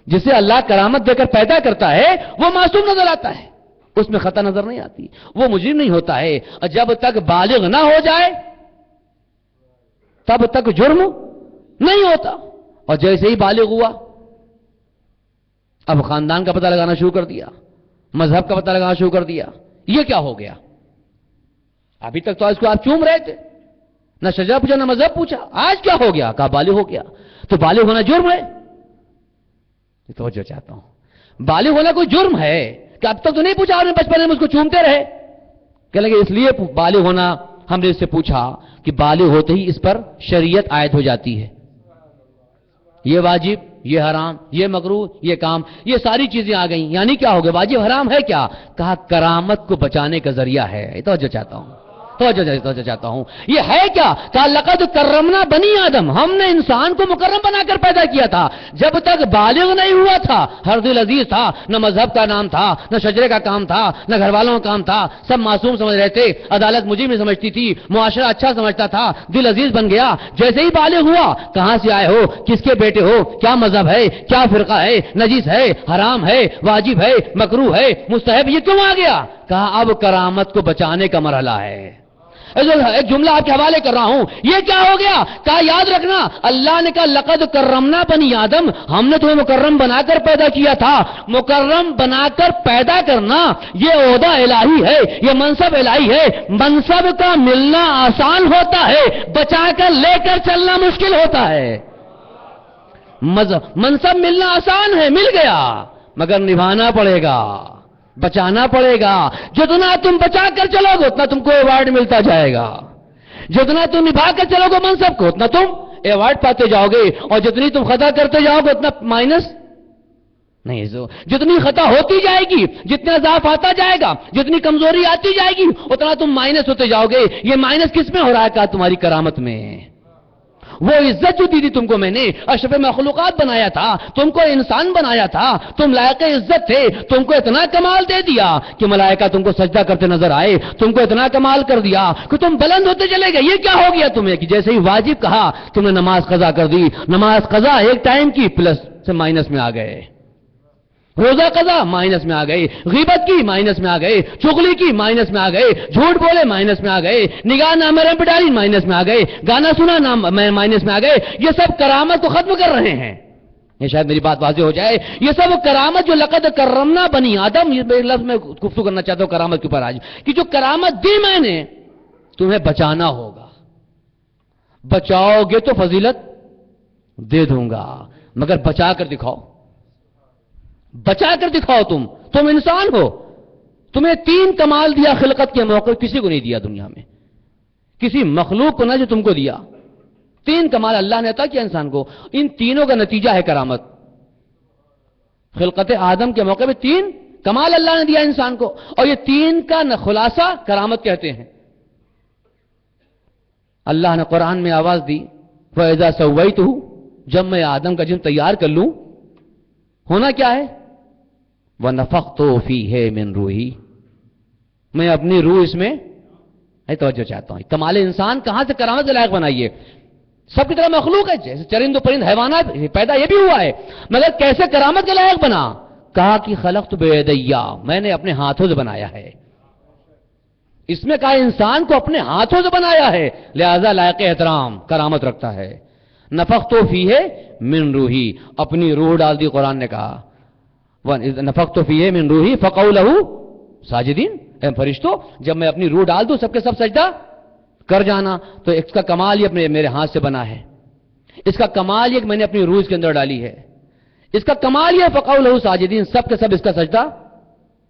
جسے اللہ کرامت دے کر پیدا کرتا ہے وہ معصوم نظر آتا ہے، اس میں خطا نظر نہیں آتی، وہ مجرم نہیں ہوتا ہے. اور جب تک بالغ نہ ہو جائے تب تک جرم نہیں ہوتا. اور جیسے ہی بالغ ہوا اب خاندان کا پتہ لگانا شروع کر دیا، مذہب کا پتہ لگانا شروع کر دیا. یہ کیا ہو گیا؟ ابھی تک تو اس کو آپ چوم رہے تھے، نہ شجرہ پوچھا نہ مذہب پوچھا. آج کیا ہو گیا؟ کہا بالغ ہو گیا. تو بالغ ہونا جرم ہے؟ توجہ چاہتا ہوں. بالغ ہونا کوئی جرم ہے کہ اب تک تو نہیں پوچھا، اور بچپن میں اس کو چومتے رہے. کہ لگے اس لیے بالغ ہونا ہم نے اس سے پوچھا کہ بالغ ہوتے ہی اس پر شریعت عائد ہو جاتی ہے. یہ واجب، یہ حرام، یہ مکروہ، یہ کام، یہ ساری چیزیں آ گئیں. یعنی کیا ہو گیا؟ واجب حرام ہے کیا؟ کہا کرامت کو بچانے کا ذریعہ ہے. توجہ چاہتا ہوں، توجہ چاہتا ہوں. یہ ہے کیا؟ کہا لقد کرمنا بنی آدم. ہم نے انسان کو مکرم بنا کر پیدا کیا تھا. جب تک بالغ نہیں ہوا تھا ہر دل عزیز تھا، نہ مذہب کا نام تھا، نہ شجرے کا کام تھا، نہ گھر والوں کا کام تھا. سب معصوم سمجھ رہے تھے، عدالت مجھے نہیں سمجھتی تھی، معاشرہ اچھا سمجھتا تھا، دل عزیز بن گیا. جیسے ہی بالغ ہوا، کہاں سے آئے ہو، کس کے بیٹے ہو، کیا مذہب ہے، کیا فرقہ ہے، نجیس ہے، حرام ہے، واجب ہے، مکروہ ہے، مستحب، یہ کیوں آ گیا؟ کہا اب کرامت کو بچانے کا مرحلہ ہے. ایک جملہ آپ کے حوالے کر رہا ہوں. یہ کیا ہو گیا؟ کہا یاد رکھنا، اللہ نے کہا لقد کرمنا بنی آدم. ہم نے تمہیں مکرم بنا کر پیدا کیا تھا. مکرم بنا کر پیدا کرنا یہ عہدہ الہی ہے، یہ منصب الہی ہے. منصب کا ملنا آسان ہوتا ہے، بچا کر لے کر چلنا مشکل ہوتا ہے. منصب ملنا آسان ہے، مل گیا، مگر نبھانا پڑے گا، بچانا پڑے گا. جتنا تم بچا کر چلو گے اتنا تم کو ایوارڈ ملتا جائے گا. جتنا تم نبھا کر چلو گے منصب کو اتنا تم ایوارڈ پاتے جاؤ گے. اور جتنی تم خطا کرتے جاؤ گے اتنا مائنس نہیں. جتنی خطا ہوتی جائے گی، جتنا ضعف آتا جائے گا، جتنی کمزوری آتی جائے گی، اتنا تم مائنس ہوتے جاؤ گے. یہ مائنس کس میں ہو رہا ہے؟ کہا تمہاری کرامت میں. وہ عزت جو دی تھی تم کو میں نے، اشرف مخلوقات بنایا تھا، تم کو انسان بنایا تھا، تم لائق عزت تھے. تم کو اتنا کمال دے دیا کہ ملائکہ تم کو سجدہ کرتے نظر آئے. تم کو اتنا کمال کر دیا کہ تم بلند ہوتے چلے گئے. یہ کیا ہو گیا تمہیں کہ جیسے ہی واجب کہا تم نے نماز قضا کر دی. نماز قضا ایک ٹائم کی، پلس سے مائنس میں آ گئے. روزہ قضا مائنس میں آ گئے، غیبت کی مائنس میں آ گئے، چغلی کی مائنس میں آ گئے، جھوٹ بولے مائنس میں آ گئے، نگاہ نامرم پہ ڈالی مائنس میں آ گئے، گانا سنا مائنس میں آ گئے. یہ سب کرامت کو ختم کر رہے ہیں. یہ شاید میری بات واضح ہو جائے. یہ سب کرامت جو لقد کرمنا بنی آدم، یہ لفظ میں گفتگو کرنا چاہتا ہوں کرامت کے اوپر آج، کہ جو کرامت دی میں نے تمہیں بچانا ہوگا. بچاؤ گے تو فضیلت دے دوں گا، مگر بچا کر دکھاؤ. بچا کر دکھاؤ. تم انسان ہو. تمہیں 3 کمال دیا خلقت کے موقع، کسی کو نہیں دیا دنیا میں، کسی مخلوق کو نہ جو تم کو دیا. 3 کمال اللہ نے عطا کیا انسان کو. ان تینوں کا نتیجہ ہے کرامت. خلقت آدم کے موقع پہ 3 کمال اللہ نے دیا انسان کو، اور یہ 3 کا خلاصہ کرامت کہتے ہیں. اللہ نے قرآن میں آواز دی فَإِذَا سَوَّيْتُهُ، جب میں آدم کا جسم تیار کر لوں، ہونا کیا ہے؟ وَنَفَخْتُ فِيهِ مِن رُوحِي، میں اپنی روح اس میں توجہ چاہتا ہوں. کمال انسان کہاں سے کرامت کے لائق بنائیے؟ سب کی طرح مخلوق ہے، جیسے چرند و پرند حیوانات پیدا یہ بھی ہوا ہے، مگر کیسے کرامت کے لائق بنا؟ کہا کہ خلقت بیدیا، میں نے اپنے ہاتھوں سے بنایا ہے. اس میں کہا انسان کو اپنے ہاتھوں سے بنایا ہے، لہذا لائق احترام کرامت رکھتا ہے. نفخت فیہ من روحی، اپنی روح ڈال دی. قرآن نے کہا نفخت فیہ من روحی فقعوا لہ ساجدین، اے فرشتوں جب میں اپنی روح ڈال دوں سب کے سب سجدہ کر جانا. تو اس کا کمال یہ میرے ہاتھ سے بنا ہے. اس کا کمال یہ کہ میں نے اپنی روح اس کے اندر ڈالی ہے. اس کا کمال یہ فقعوا لہ ساجدین، سب کے سب اس کا سجدہ،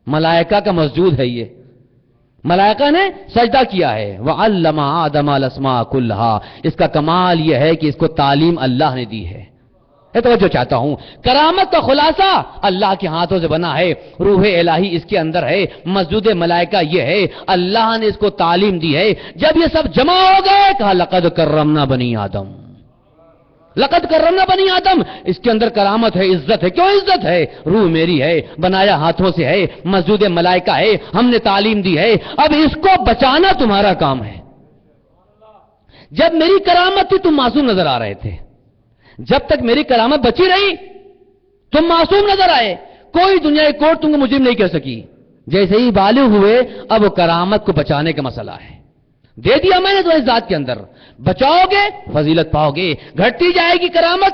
ملائکہ کا مسجود ہے. یہ ملائکہ نے سجدہ کیا ہے. وَعَلَّمَ آدَمَ الْأَسْمَاءَ كُلَّهَا، اس کا کمال یہ ہے کہ اس کو تعلیم اللہ نے دی ہے. توجہ چاہتا ہوں، کرامت کا خلاصہ اللہ کے ہاتھوں سے بنا ہے، روح الہی اس کے اندر ہے، مسجود ملائکہ یہ ہے، اللہ نے اس کو تعلیم دی ہے۔ جب یہ سب جمع ہو گئے کہا لقد کرمنا بنی آدم، لقد کرمنا بنی آدم، اس کے اندر کرامت ہے، عزت ہے۔ کیوں عزت ہے؟ روح میری ہے، بنایا ہاتھوں سے ہے، مسجود ملائکہ ہے، ہم نے تعلیم دی ہے، اب اس کو بچانا تمہارا کام ہے۔ جب میری کرامت تھی تم معصوم نظر آ رہے تھے، جب تک میری کرامت بچی رہی تم معصوم نظر آئے، کوئی دنیا کی کورٹ تم کو مجرم نہیں کہہ سکی۔ جیسے ہی بالغ ہوئے اب وہ کرامت کو بچانے کا مسئلہ ہے، دے دیا میں نے تمہیں ذات کے اندر، بچاؤ گے فضیلت پاؤ گے، گھٹتی جائے گی کرامت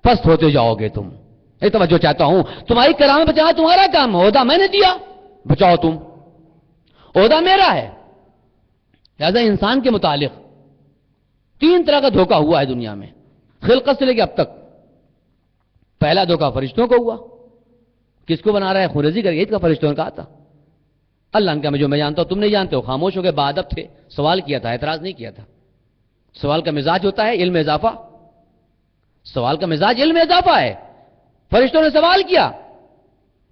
پست ہوتے جاؤ گے تم۔ یہ توجہ چاہتا ہوں، تمہاری کرامت بچانا تمہارا کام ہے، عہدہ میں نے دیا، بچاؤ تم، عہدہ میرا ہے۔ لہذا انسان کے متعلق 3 طرح کا دھوکہ ہوا ہے دنیا میں، خلقت سے لے کے اب تک۔ پہلا دھوکہ فرشتوں کو ہوا، کس کو بنا رہا ہے؟ خورزی کر کے کا فرشتوں نے کہا تھا، اللہ نے کہا جو میں جانتا ہوں تم نہیں جانتے ہو، خاموش ہو گئے، باادب تھے، سوال کیا تھا، اعتراض نہیں کیا تھا۔ سوال کا مزاج ہوتا ہے علم اضافہ، سوال کا مزاج علم اضافہ ہے۔ فرشتوں نے سوال کیا،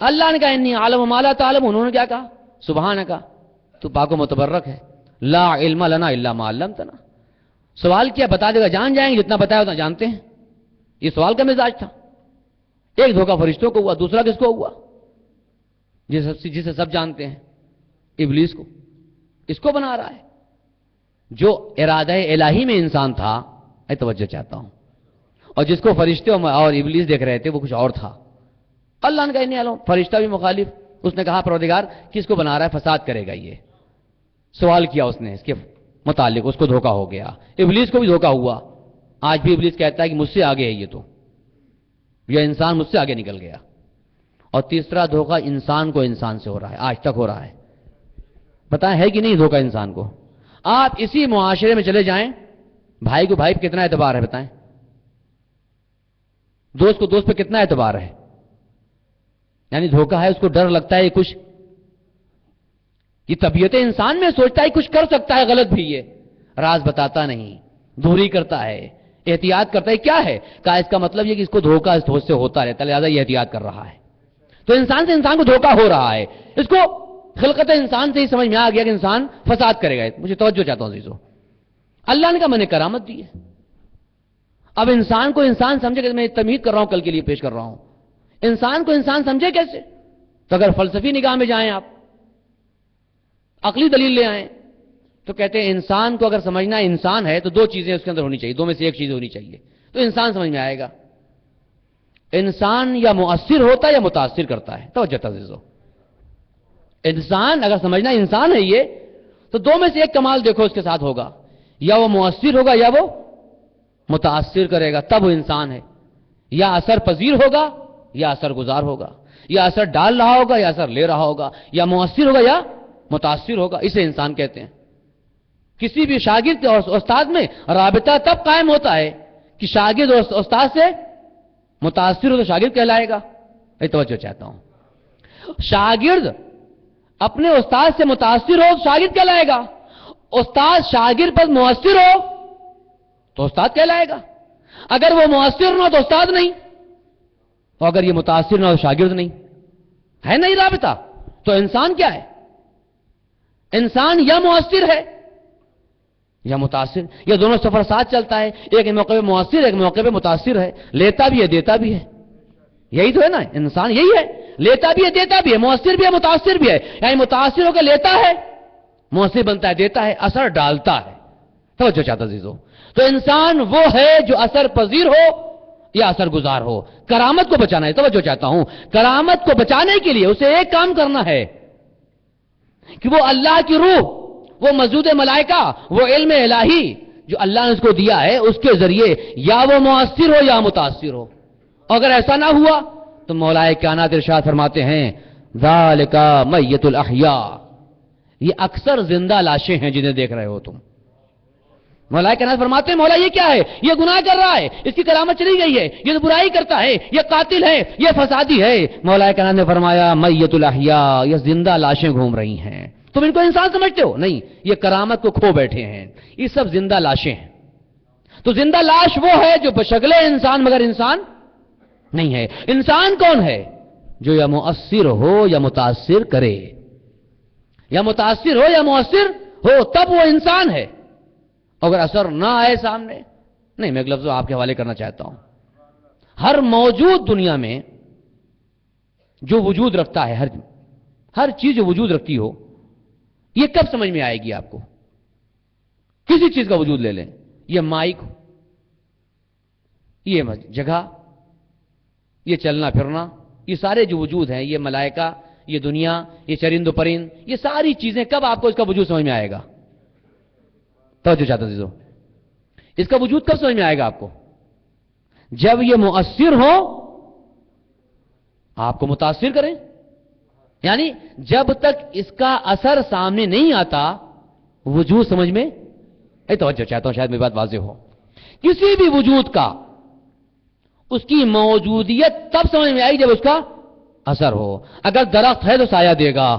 اللہ نے کہا انی عالم ما لا تعلم، انہوں نے کیا کہا؟ سبحانک، تو پاک و متبرک ہے، لا علم لنا الا ما علمتنا۔ سوال کیا، بتا دے گا، جان جائیں گے، جتنا بتایا اتنا جانتے ہیں، یہ سوال کا مزاج تھا۔ ایک دھوکہ فرشتوں کو ہوا، دوسرا کس کو ہوا؟ جسے سب جانتے ہیں، ابلیس کو، اس کو بنا رہا ہے۔ جو ارادہ الہی میں انسان تھا، میں توجہ چاہتا ہوں، اور جس کو فرشتے اور ابلیس دیکھ رہے تھے وہ کچھ اور تھا۔ اللہ نے کہا نہیں علم، فرشتہ بھی مخالف، اس نے کہا پروردگار کس کو بنا رہا ہے، فساد کرے گا یہ، سوال کیا اس نے اس کے متعلق، اس کو دھوکہ ہو گیا۔ ابلیس کو بھی دھوکہ ہوا، آج بھی ابلیس کہتا ہے کہ مجھ سے آگے ہے یہ، تو یہ انسان مجھ سے آگے نکل گیا۔ اور تیسرا دھوکہ انسان کو انسان سے ہو رہا ہے، آج تک ہو رہا ہے، بتائیں ہے کہ نہیں دھوکہ انسان کو؟ آپ اسی معاشرے میں چلے جائیں، بھائی کو بھائی پہ کتنا اعتبار ہے بتائیں، دوست کو دوست پہ کتنا اعتبار ہے؟ یعنی دھوکہ ہے، اس کو ڈر لگتا ہے کچھ، یہ طبیعت انسان میں سوچتا ہے کچھ کر سکتا ہے غلط بھی، یہ راز بتاتا نہیں، دوری کرتا ہے، احتیاط کرتا ہے۔ کیا ہے؟ کہا اس کا مطلب یہ کہ اس کو دھوکہ اس سے ہوتا رہتا ہے، لہذا یہ احتیاط کر رہا ہے۔ تو انسان سے انسان کو دھوکہ ہو رہا ہے، اس کو خلقت انسان سے ہی سمجھ میں آ گیا کہ انسان فساد کرے گا۔ مجھے توجہ چاہتا ہوں عزیزو، اللہ نے کہا میں نے کرامت دی ہے، اب انسان کو انسان سمجھے کہ میں تمہید کر رہا ہوں، کل کے لیے پیش کر رہا ہوں، انسان کو انسان سمجھے کیسے؟ تو اگر فلسفی نگاہ میں جائیں، آپ عقلی دلیل لے آئیں، تو کہتے ہیں انسان کو اگر سمجھنا انسان ہے تو 2 چیزیں اس کے اندر ہونی چاہیے، 2 میں سے 1 چیز ہونی چاہیے، تو انسان سمجھ میں آئے گا۔ انسان یا مؤثر ہوتا ہے یا متاثر کرتا ہے، توجہ عزیزو، انسان اگر سمجھنا انسان ہے یہ، تو 2 میں سے 1 کمال دیکھو اس کے ساتھ ہوگا، یا وہ مؤثر ہوگا یا وہ متاثر کرے گا، تب وہ انسان ہے۔ یا اثر پذیر ہوگا یا اثر گزار ہوگا، یا اثر ڈال رہا ہوگا یا اثر لے رہا ہوگا، یا مؤثر ہوگا یا متاثر ہوگا، اسے انسان کہتے ہیں۔ کسی بھی شاگرد اور استاد میں رابطہ تب قائم ہوتا ہے کہ شاگرد اور استاد سے متاثر ہو تو شاگرد کہلائے گا۔ میں توجہ چاہتا ہوں، شاگرد اپنے استاد سے متاثر ہو تو شاگرد کہلائے گا، استاد شاگرد پر مؤثر ہو تو استاد کہلائے گا۔ اگر وہ مؤثر نہ ہو تو استاد نہیں، اور اگر یہ متاثر نہ ہو تو شاگرد نہیں، ہے نہیں رابطہ، تو انسان کیا ہے؟ انسان یا مؤثر ہے یا متاثر، یہ دونوں سفر ساتھ چلتا ہے، ایک موقع پہ مؤثر، ایک موقع پہ متاثر ہے، لیتا بھی ہے دیتا بھی ہے، یہی تو ہے نا، انسان یہی ہے، لیتا بھی ہے دیتا بھی ہے، مؤثر بھی ہے متاثر بھی ہے، یعنی متاثر ہو کے لیتا ہے، مؤثر بنتا ہے دیتا ہے، اثر ڈالتا ہے۔ توجہ چاہتا عزیزو، تو انسان وہ ہے جو اثر پذیر ہو یا اثر گزار ہو۔ کرامت کو بچانا ہے، توجہ چاہتا ہوں، کرامت کو بچانے کے لیے اسے ایک کام کرنا ہے کہ وہ اللہ کی روح، وہ مسجود ملائکہ، وہ علم الہی جو اللہ نے اس کو دیا ہے، اس کے ذریعے یا وہ مؤثر ہو یا متاثر ہو۔ اگر ایسا نہ ہوا تو مولا کائنات ارشاد فرماتے ہیں ذالک میت الاحیاء، یہ اکثر زندہ لاشیں ہیں جنہیں دیکھ رہے ہو تم۔ مولا کائنات فرماتے ہیں مولا یہ کیا ہے؟ یہ گناہ کر رہا ہے، اس کی کرامت چلی گئی ہے، یہ برائی کرتا ہے، یہ قاتل ہے، یہ فسادی ہے۔ مولا کائنات نے فرمایا میت الاحیاء، یہ زندہ لاشیں گھوم رہی ہیں، تم ان کو انسان سمجھتے ہو؟ نہیں، یہ کرامت کو کھو بیٹھے ہیں، یہ سب زندہ لاشیں ہیں۔ تو زندہ لاش وہ ہے جو بشکل انسان مگر انسان نہیں ہے. انسان کون ہے؟ جو یا مؤثر ہو یا متاثر کرے. یا متاثر ہو یا مؤثر ہو تب وہ انسان ہے. اگر اثر نہ آئے سامنے، نہیں، میں ایک لفظ آپ کے حوالے کرنا چاہتا ہوں. ہر موجود دنیا میں جو وجود رکھتا ہے، ہر چیز جو وجود رکھتی ہو، یہ کب سمجھ میں آئے گی آپ کو؟ کسی چیز کا وجود لے لیں، یہ مائک، یہ جگہ، یہ چلنا پھرنا، یہ سارے جو وجود ہیں، یہ ملائکہ، یہ دنیا، یہ چرند و پرند، یہ ساری چیزیں کب آپ کو اس کا وجود سمجھ میں آئے گا؟ توجہ چاہتا عزیزو، اس کا وجود کب سمجھ میں آئے گا آپ کو؟ جب یہ مؤثر ہو، آپ کو متاثر کریں. یعنی جب تک اس کا اثر سامنے نہیں آتا وجود سمجھ میں. توجہ چاہتا ہوں، شاید میری بات واضح ہو. کسی بھی وجود کا اس کی موجودیت تب سمجھ میں آئی جب اس کا اثر ہو. اگر درخت ہے تو سایہ دے گا،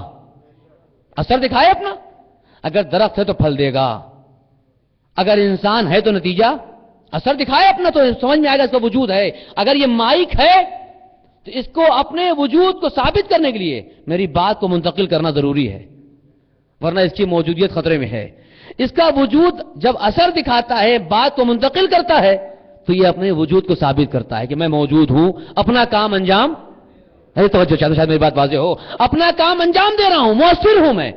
اثر دکھائے اپنا. اگر درخت ہے تو پھل دے گا. اگر انسان ہے تو نتیجہ اثر دکھائے اپنا، تو سمجھ میں آئے گا اس کا وجود ہے. اگر یہ مائک ہے تو اس کو اپنے وجود کو ثابت کرنے کے لیے میری بات کو منتقل کرنا ضروری ہے، ورنہ اس کی موجودیت خطرے میں ہے. اس کا وجود جب اثر دکھاتا ہے، بات کو منتقل کرتا ہے، تو یہ اپنے وجود کو ثابت کرتا ہے کہ میں موجود ہوں، اپنا کام انجام. توجہ چاہتا ہوں، شاید میری بات واضح ہو. اپنا کام انجام دے رہا ہوں، مؤثر ہوں، میں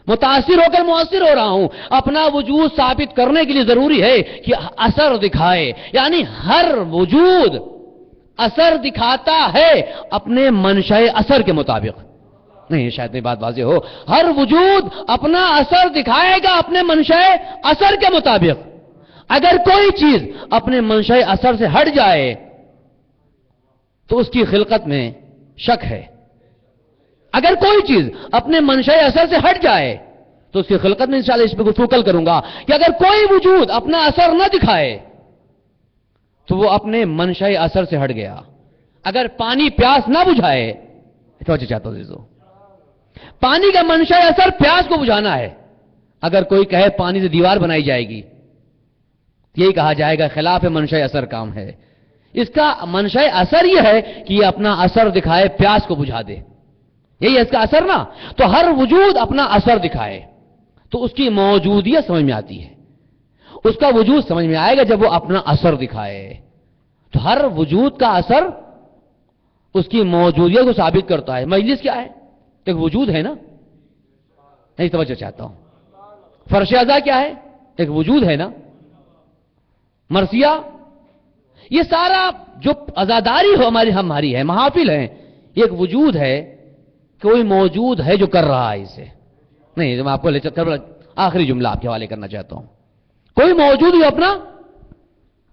متاثر ہو کر مؤثر ہو رہا ہوں. اپنا وجود ثابت کرنے کے لیے ضروری ہے کہ اثر دکھائے. یعنی ہر وجود اثر دکھاتا ہے اپنے منشأ اثر کے مطابق. نہیں، شاید میری بات واضح ہو. ہر وجود اپنا اثر دکھائے گا اپنے منشأ اثر کے مطابق. اگر کوئی چیز اپنے منشأ اثر سے ہٹ جائے تو اس کی خلقت میں شک ہے. اگر کوئی چیز اپنے منشأ اثر سے ہٹ جائے تو اس کی خلقت میں انشاءاللہ اس پہ گفتگو کل کروں گا کہ اگر کوئی وجود اپنا اثر نہ دکھائے تو وہ اپنے منشأ اثر سے ہٹ گیا. اگر پانی پیاس نہ بجھائے، توجہ چاہتا ہوں عزیزو، پانی کا منشأ اثر پیاس کو بجھانا ہے. اگر کوئی کہے پانی سے دیوار بنائی جائے گی، یہی کہا جائے گا خلاف منشأ اثر کام ہے. اس کا منشأ اثر یہ ہے کہ یہ اپنا اثر دکھائے، پیاس کو بجھا دے. یہی ہے اس کا اثر نا. تو ہر وجود اپنا اثر دکھائے تو اس کی موجودیت سمجھ میں آتی ہے. اس کا وجود سمجھ میں آئے گا جب وہ اپنا اثر دکھائے. تو ہر وجود کا اثر اس کی موجودیت کو ثابت کرتا ہے. مجلس کیا ہے؟ ایک وجود ہے نا. نہیں، توجہ چاہتا ہوں. فرش ازا کیا ہے؟ ایک وجود ہے نا. مرثیہ، یہ سارا جو عزاداری ہو ہماری ہے، محافل ہیں، یہ ایک وجود ہے. کوئی موجود ہے جو کر رہا ہے اسے. نہیں، میں آپ کو آخری جملہ آپ کے حوالے کرنا چاہتا ہوں. کوئی موجود جو اپنا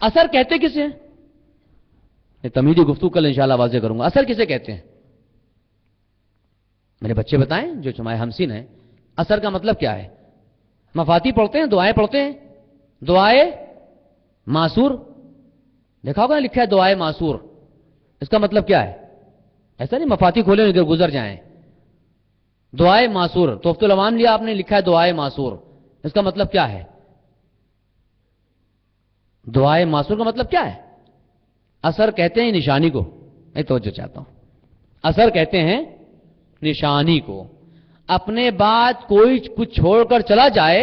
اثر کہتے کسے ہیں؟ تمہیدی گفتگو کل انشاءاللہ واضح کروں گا. اثر کسے کہتے ہیں؟ میرے بچے بتائیں جو ہمارے ہمسین ہیں، اثر کا مطلب کیا ہے؟ مفاتی پڑھتے ہیں، دعائیں پڑھتے ہیں. دعائے معصور دیکھا ہوگا لکھا ہے، دعائے معصور. اس کا مطلب کیا ہے؟ ایسا نہیں مفاتی کھولے ادھر گزر جائیں. دعائے معصور، توفت العوام لیا آپ نے، لکھا ہے دعائے معصور. اس کا مطلب کیا ہے؟ دعائے معصور کا مطلب کیا ہے؟ اثر کہتے ہیں نشانی کو. میں توجہ چاہتا ہوں. اثر کہتے ہیں نشانی کو. اپنے بعد کوئی کچھ چھوڑ کر چلا جائے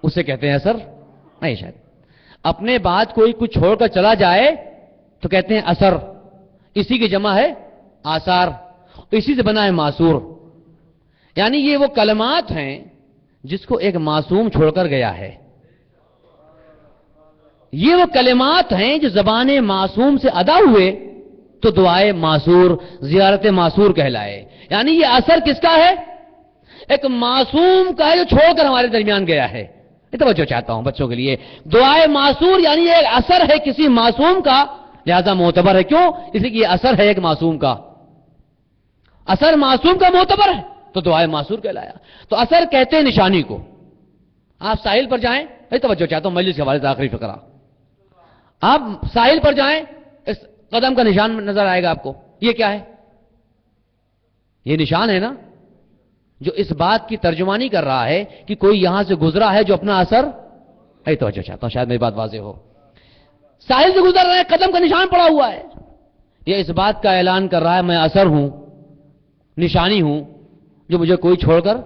اسے کہتے ہیں اثر. نہیں، شاید اپنے بعد کوئی کچھ چھوڑ کر چلا جائے تو کہتے ہیں اثر. اسی کی جمع ہے آثار، اسی سے بنا ہے معصور. یعنی یہ وہ کلمات ہیں جس کو ایک معصوم چھوڑ کر گیا ہے. یہ وہ کلمات ہیں جو زبان معصوم سے ادا ہوئے تو دعائے معصور، زیارت معصور کہلائے. یعنی یہ اثر کس کا ہے؟ ایک معصوم کا ہے جو چھوڑ کر ہمارے درمیان گیا ہے. توجہ چاہتا ہوں بچوں کے لیے. دعائے معصور یعنی یہ ایک اثر ہے کسی معصوم کا، لہذا معتبر ہے. کیوں؟ اس لیے یہ اثر ہے ایک معصوم کا. اثر معصوم کا معتبر ہے تو دعائے معصور کہلایا. تو اثر کہتے ہیں نشانی کو. آپ ساحل پر جائیں، توجہ چاہتا ہوں مجلس کے حوالے سے آخری فقرہ. آپ ساحل پر جائیں، اس قدم کا نشان نظر آئے گا آپ کو. یہ کیا ہے؟ یہ نشان ہے نا جو اس بات کی ترجمانی کر رہا ہے کہ کوئی یہاں سے گزرا ہے جو اپنا اثر. توجہ چاہتا ہوں، شاید میری بات واضح ہو. ساحل سے گزر رہے ہیں، قدم کا نشان پڑا ہوا ہے. یہ اس بات کا اعلان کر رہا ہے میں اثر ہوں، نشانی ہوں، جو مجھے کوئی چھوڑ کر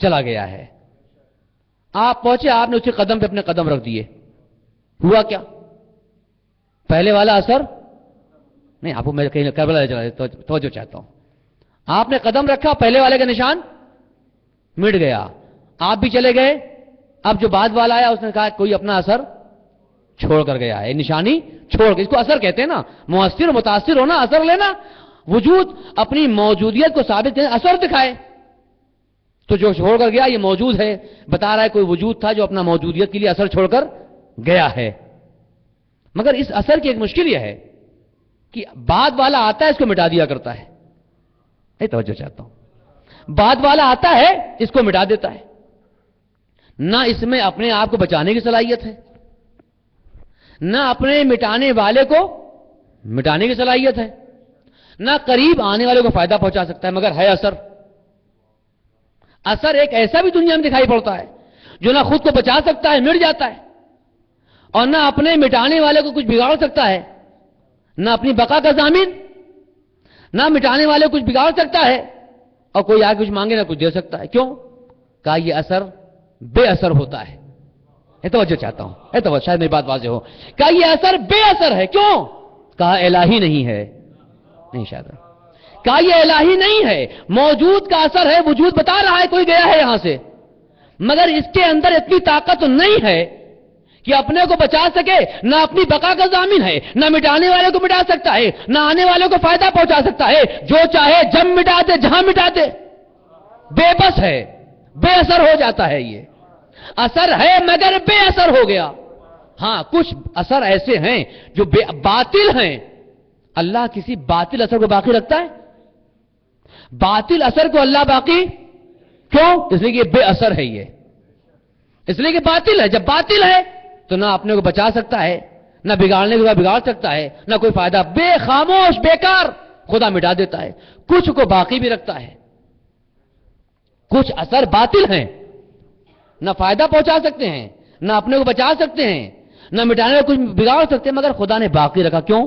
چلا گیا ہے۔ آپ پہنچے، آپ نے اسی قدم پہ اپنے قدم رکھ دیے، ہوا کیا؟ پہلے والا اثر نہیں، آپ کو میں کہیں کربلا لے چلا، توجہ چاہتا ہوں، آپ نے قدم رکھا، پہلے والے کا نشان مٹ گیا، آپ بھی چلے گئے۔ اب جو بعد والا آیا اس نے کہا کوئی اپنا اثر چھوڑ کر گیا ہے، نشانی چھوڑ کے، اس کو اثر کہتے ہیں نا، مؤثر متاثر ہونا، اثر لینا، وجود اپنی موجودیت کو ثابت کرنے، اثر دکھائے۔ تو جو چھوڑ کر گیا یہ موجود ہے، بتا رہا ہے کوئی وجود تھا جو اپنا موجودیت کے لیے اثر چھوڑ کر گیا ہے۔ مگر اس اثر کی ایک مشکل یہ ہے کہ بعد والا آتا ہے اس کو مٹا دیا کرتا ہے۔ توجہ چاہتا ہوں، بعد والا آتا ہے اس کو مٹا دیتا ہے۔ نہ اس میں اپنے آپ کو بچانے کی صلاحیت ہے، نہ اپنے مٹانے والے کو مٹانے کی صلاحیت ہے، نہ قریب آنے والے کو فائدہ پہنچا سکتا ہے، مگر ہے اثر۔ اثر ایک ایسا بھی دنیا میں دکھائی پڑتا ہے جو نہ خود کو بچا سکتا ہے، مٹ جاتا ہے، اور نہ اپنے مٹانے والے کو کچھ بگاڑ سکتا ہے، نہ اپنی بقا کا ضامن، نہ مٹانے والے کو کچھ بگاڑ سکتا ہے، اور کوئی آگے کچھ مانگے نہ کچھ دے سکتا ہے۔ کیوں؟ کہا یہ اثر بے اثر ہوتا ہے۔ توجہ چاہتا ہوں، توجہ، شاید میری بات واضح ہو۔ کہا یہ اثر بے اثر ہے، کیوں؟ کہا الہی نہیں ہے، نہیں شاید، کہا یہ الہی نہیں ہے، موجود کا اثر ہے، وجود بتا رہا ہے کوئی گیا ہے یہاں سے، مگر اس کے اندر اتنی طاقت نہیں ہے کہ اپنے کو بچا سکے، نہ اپنی بقا کا ضامن ہے، نہ مٹانے والے کو مٹا سکتا ہے، نہ آنے والے کو فائدہ پہنچا سکتا ہے، جو چاہے جب مٹا دے، جہاں مٹا دے، بے بس ہے، بے اثر ہو جاتا ہے۔ یہ اثر ہے مگر بے اثر ہو گیا۔ ہاں کچھ اثر ایسے ہیں جو باطل ہیں، اللہ کسی باطل اثر کو باقی رکھتا ہے؟ باطل اثر کو اللہ باقی کیوں؟ اس لیے کہ یہ بے اثر ہے، یہ اس لیے کہ باطل ہے۔ جب باطل ہے تو نہ اپنے کو بچا سکتا ہے، نہ بگاڑنے کے بعد بگاڑ سکتا ہے، نہ کوئی فائدہ، بے خاموش، بیکار، خدا مٹا دیتا ہے۔ کچھ کو باقی بھی رکھتا ہے، کچھ اثر باطل ہیں، نہ فائدہ پہنچا سکتے ہیں، نہ اپنے کو بچا سکتے ہیں، نہ مٹانے میں کچھ بگاڑ سکتے ہیں، مگر خدا نے باقی رکھا۔ کیوں؟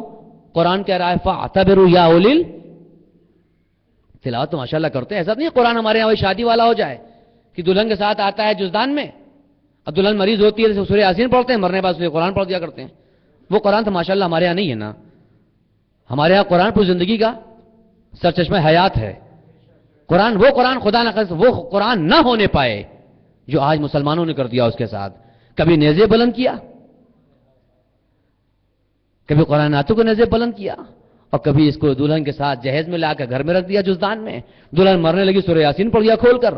قرآن کہہ رہا ہے فَاعْتَبِرُوا يَا أُولِي تلاوت تو ماشاءاللہ کرتے ہیں، ایسا نہیں قرآن ہمارے یہاں شادی والا ہو جائے کہ دلہن کے ساتھ آتا ہے جزدان میں، اب دلہن مریض ہوتی ہے سورہ یاسین پڑھتے ہیں، مرنے بعد سورہ قرآن پڑھ دیا کرتے ہیں۔ وہ قرآن تو ماشاءاللہ ہمارے یہاں نہیں ہے نا، ہمارے یہاں قرآن پر زندگی کا سرچشمہ حیات ہے۔ قرآن، وہ قرآن خدا نہ کرے وہ قرآن نہ ہونے پائے جو آج مسلمانوں نے کر دیا اس کے ساتھ۔ کبھی نیزے بلند کیا، کبھی قرآن ناتوں کو نیزے بلند کیا، اور کبھی اس کو دلہن کے ساتھ جہیز میں لا کر گھر میں رکھ دیا جزدان میں۔ دلہن مرنے لگی، سورہ یاسین پڑھ دیا کھول کر،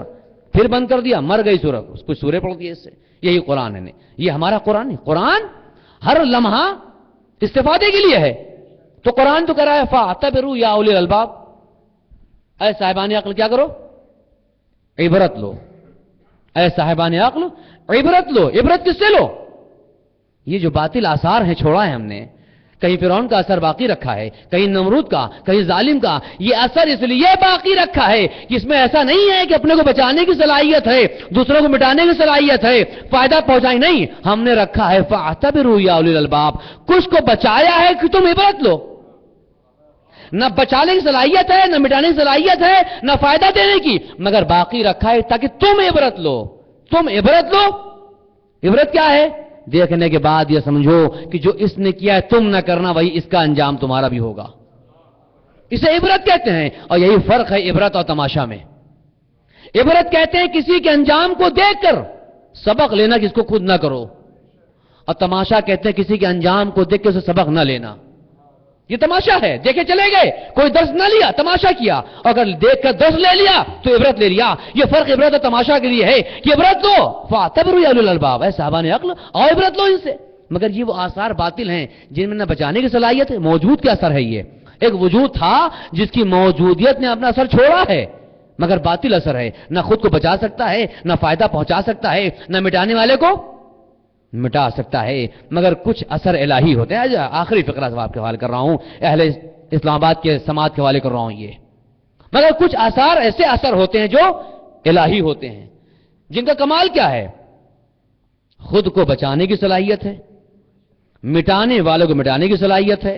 پھر بند کر دیا، مر گئی سورہ، اس کو سورہ پڑھ دیا۔ اس سے یہی قرآن ہے، یہ ہمارا قرآن ہے۔ قرآن ہر لمحہ استفادے کے لیے ہے۔ تو قرآن تو کہہ رہا ہے فَاعْتَبِرُوا يَا أُولِي الْأَلْبَابِ، اے صاحبان عقل کیا کرو؟ عبرت لو۔ اے صاحبان عقل عبرت لو۔ عبرت کس سے لو؟ یہ جو باطل آثار ہیں چھوڑا ہے ہم نے، کہیں فرعون کا اثر باقی رکھا ہے، کہیں نمرود کا، کہیں ظالم کا، یہ اثر اس لیے باقی رکھا ہے کہ اس میں ایسا نہیں ہے کہ اپنے کو بچانے کی صلاحیت ہے، دوسروں کو مٹانے کی صلاحیت ہے، فائدہ پہنچائی نہیں، ہم نے رکھا ہے فَاعْتَبِرُوا يَا أُولِي الْأَلْبَابِ، کچھ کو بچایا ہے کہ تم عبرت لو۔ نہ بچانے کی صلاحیت ہے، نہ مٹانے کی صلاحیت ہے، نہ فائدہ دینے کی، مگر باقی رکھا ہے تاکہ تم عبرت لو۔ تم عبرت لو۔ عبرت کیا ہے؟ دیکھنے کے بعد یہ سمجھو کہ جو اس نے کیا ہے تم نہ کرنا، وہی اس کا انجام تمہارا بھی ہوگا۔ اسے عبرت کہتے ہیں، اور یہی فرق ہے عبرت اور تماشا میں۔ عبرت کہتے ہیں کسی کے انجام کو دیکھ کر سبق لینا، جس کو خود نہ کرو، اور تماشا کہتے ہیں کسی کے انجام کو دیکھ کے اسے سبق نہ لینا۔ یہ تماشا ہے، دیکھے چلے گئے، کوئی درس نہ لیا، تماشا کیا، اور اگر دیکھ کر درس لے لیا تو عبرت لے لیا۔ یہ فرق عبرت اور تماشا کے لیے ہے کہ عبرت لو فَاعْتَبِرُوا يَا أُولِي الْأَلْبَابِ، اے صاحبان عقل اور عبرت لو ان سے۔ مگر یہ وہ آثار باطل ہیں جن میں نہ بچانے کی صلاحیت ہے، موجود کا اثر ہے۔ یہ ایک وجود تھا جس کی موجودیت نے اپنا اثر چھوڑا ہے، مگر باطل اثر ہے، نہ خود کو بچا سکتا ہے، نہ فائدہ پہنچا سکتا ہے، نہ مٹانے والے کو مٹا سکتا ہے، مگر کچھ اثر الہی ہوتے ہیں۔ آخری فقرہ سے آپ کے حوالے کر رہا ہوں، اہل اسلام آباد کے سماعت کے حوالے کر رہا ہوں یہ، مگر کچھ آثار ایسے اثر ہوتے ہیں جو الہی ہوتے ہیں، جن کا کمال کیا ہے؟ خود کو بچانے کی صلاحیت ہے، مٹانے والوں کو مٹانے کی صلاحیت ہے،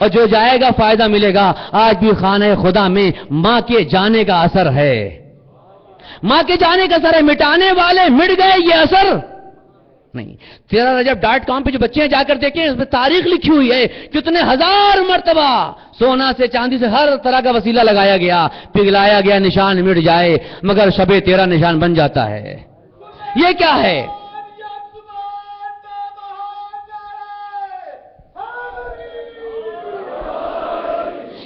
اور جو جائے گا فائدہ ملے گا. آج بھی خانہ خدا میں ماں کے جانے کا اثر ہے. ماں کے جانے کا اثر ہے. مٹانے والے مٹ گئے، یہ اثر نہیں. 13rajab.com پہ جو بچے ہیں جا کر دیکھیں، اس میں تاریخ لکھی ہوئی ہے. کتنے ہزار مرتبہ سونا سے چاندی سے ہر طرح کا وسیلہ لگایا گیا، پگھلایا گیا، نشان مٹ جائے، مگر شب 13 نشان بن جاتا ہے. یہ کیا ہے؟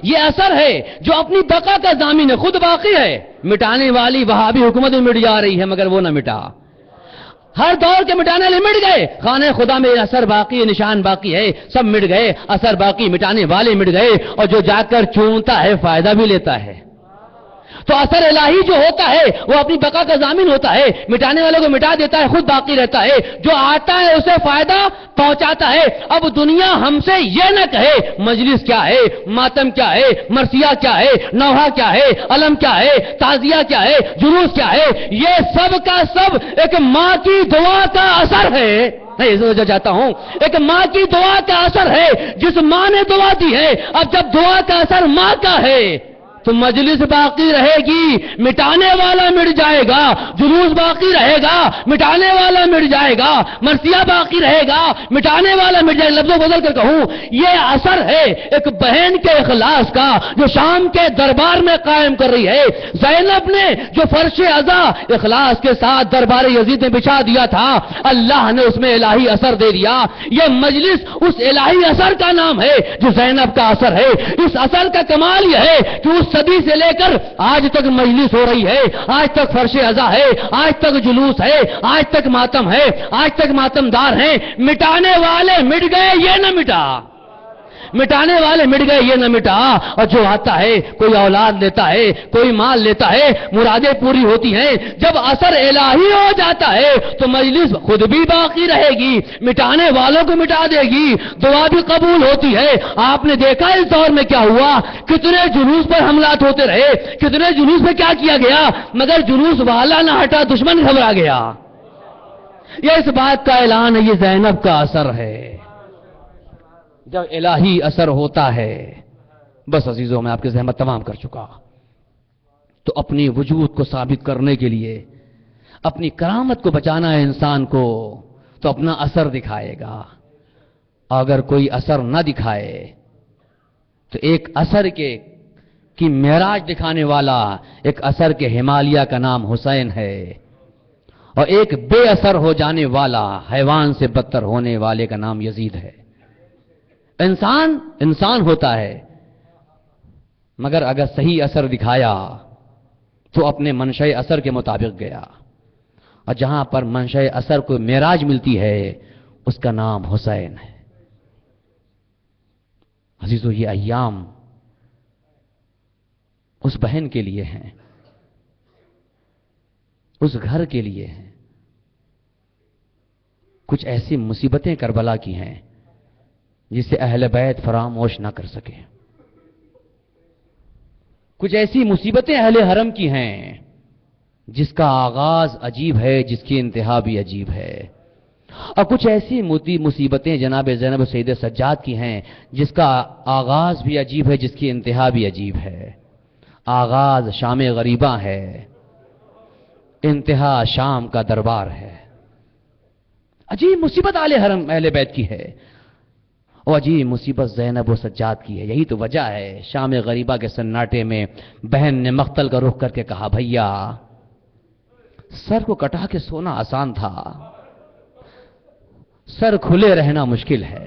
یہ اثر ہے جو اپنی بقا کا ضامن ہے، خود باقی ہے. مٹانے والی وہابی حکومت میں مٹ جا رہی ہے، مگر وہ نہ مٹا. ہر دور کے مٹانے والے مٹ گئے، خانہ خدا میں اثر باقی ہے، نشان باقی ہے. سب مٹ گئے، اثر باقی، مٹانے والے مٹ گئے. اور جو جا کر چونتا ہے فائدہ بھی لیتا ہے. تو اثر الہی جو ہوتا ہے وہ اپنی بقا کا ضامن ہوتا ہے. مٹانے والے کو مٹا دیتا ہے، خود باقی رہتا ہے. جو آتا ہے اسے فائدہ پہنچاتا ہے. اب دنیا ہم سے یہ نہ کہے مجلس کیا ہے، ماتم کیا ہے، مرثیہ کیا ہے، نوحہ کیا ہے، علم کیا ہے، تعزیہ کیا ہے، جلوس کیا ہے. یہ سب کا سب ایک ماں کی دعا کا اثر ہے. میں اس وجہ چاہتا ہوں، ایک ماں کی دعا کا اثر ہے. جس ماں نے دعا دی ہے، اب جب دعا کا اثر ماں کا ہے تو مجلس باقی رہے گی، مٹانے والا مٹ جائے گا. جلوس باقی رہے گا، مٹانے والا مٹ جائے گا. مرثیہ باقی رہے گا، مٹانے والا مٹ جائے گا. لفظوں بدل کر کہوں، یہ اثر ہے ایک بہن کے اخلاص کا جو شام کے دربار میں قائم کر رہی ہے. زینب نے جو فرش عزا اخلاص کے ساتھ دربار یزید میں بچھا دیا تھا، اللہ نے اس میں الہی اثر دے دیا. یہ مجلس اس الہی اثر کا نام ہے جو زینب کا اثر ہے. اس اثر کا کمال یہ ہے کہ اس صدی سے لے کر آج تک مجلس ہو رہی ہے، آج تک فرش عزا ہے، آج تک جلوس ہے، آج تک ماتم ہے، آج تک ماتمدار ہیں. مٹانے والے مٹ گئے، یہ نہ مٹا. مٹانے والے مٹ گئے، یہ نہ مٹا. اور جو آتا ہے، کوئی اولاد لیتا ہے، کوئی مال لیتا ہے، مرادیں پوری ہوتی ہیں. جب اثر الہی ہو جاتا ہے تو مجلس خود بھی باقی رہے گی، مٹانے والوں کو مٹا دے گی، دعا بھی قبول ہوتی ہے. آپ نے دیکھا اس دور میں کیا ہوا، کتنے جلوس پر حملات ہوتے رہے، کتنے جلوس پہ کیا کیا گیا، مگر جلوس والا نہ ہٹا، دشمن گھبرا گیا. یہ اس بات کا اعلان ہے، یہ زینب کا اثر ہے. جب الہی اثر ہوتا ہے، بس عزیزوں میں آپ کی زحمت تمام کر چکا. تو اپنی وجود کو ثابت کرنے کے لیے، اپنی کرامت کو بچانا ہے انسان کو، تو اپنا اثر دکھائے گا. اگر کوئی اثر نہ دکھائے تو ایک اثر کی معراج دکھانے والا، ایک اثر کے ہمالیہ کا نام حسین ہے، اور ایک بے اثر ہو جانے والا، حیوان سے بدتر ہونے والے کا نام یزید ہے. انسان ہوتا ہے، مگر اگر صحیح اثر دکھایا تو اپنے منشأ اثر کے مطابق گیا. اور جہاں پر منشأ اثر کو معراج ملتی ہے، اس کا نام حسین ہے. عزیزو، یہ ایام اس بہن کے لیے ہیں، اس گھر کے لیے ہیں. کچھ ایسی مصیبتیں کربلا کی ہیں جسے اہل بیت فراموش نہ کر سکے. کچھ ایسی مصیبتیں اہل حرم کی ہیں جس کا آغاز عجیب ہے، جس کی انتہا بھی عجیب ہے. اور کچھ ایسی مصیبتیں جناب زینب سید سجاد کی ہیں جس کا آغاز بھی عجیب ہے، جس کی انتہا بھی عجیب ہے. آغاز شام غریباں ہے، انتہا شام کا دربار ہے. عجیب مصیبت اہل بیت کی ہے، اور عجیب مصیبت زینب و سجاد کی ہے. یہی تو وجہ ہے شام غریبہ کے سناٹے میں بہن نے مقتل کا رخ کر کے کہا، بھیا سر کو کٹا کے سونا آسان تھا، سر کھلے رہنا مشکل ہے.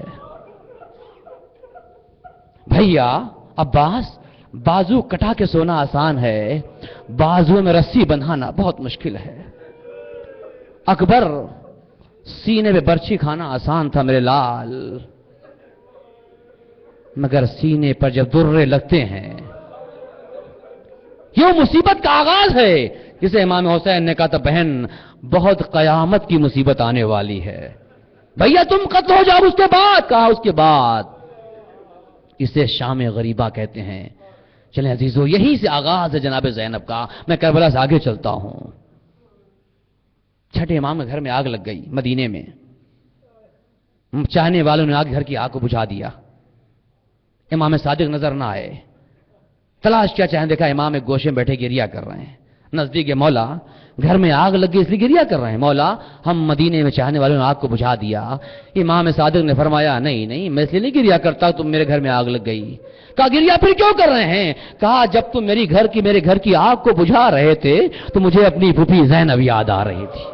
بھیا عباس، بازو کٹا کے سونا آسان ہے، بازو میں رسی بندھانا بہت مشکل ہے. اکبر، سینے میں برچھی کھانا آسان تھا میرے لال، مگر سینے پر جب درے لگتے ہیں. یہ مصیبت کا آغاز ہے جسے امام حسین نے کہا تھا، بہن بہت قیامت کی مصیبت آنے والی ہے، بھیا تم قتل ہو جاؤ. اس کے بعد کہا، اس کے بعد اسے شام غریبہ کہتے ہیں. چلیں عزیزو، یہی سے آغاز ہے جناب زینب کا. میں کربلا سے آگے چلتا ہوں. چھٹے امام کے گھر میں آگ لگ گئی مدینے میں. چاہنے والوں نے آگ گھر کی آگ کو بجھا دیا. امام صادق نظر نہ آئے، تلاش کیا چاہیں، دیکھا امام ایک گوشے میں بیٹھے گریا کر رہے ہیں، نزدیک ہے، مولا گھر میں آگ لگ گئی اس لیے گریا کر رہے ہیں، مولا ہم مدینے میں چاہنے والوں نے آگ کو بجھا دیا۔ امام صادق نے فرمایا نہیں نہیں، میں اس لیے نہیں گریا کرتا، تم میرے گھر میں آگ لگ گئی۔ کہا گریا پھر کیوں کر رہے ہیں؟ کہا جب تم میرے گھر کی آگ کو بجھا رہے تھے تو مجھے اپنی پھوپھی زینب یاد آ رہی تھی۔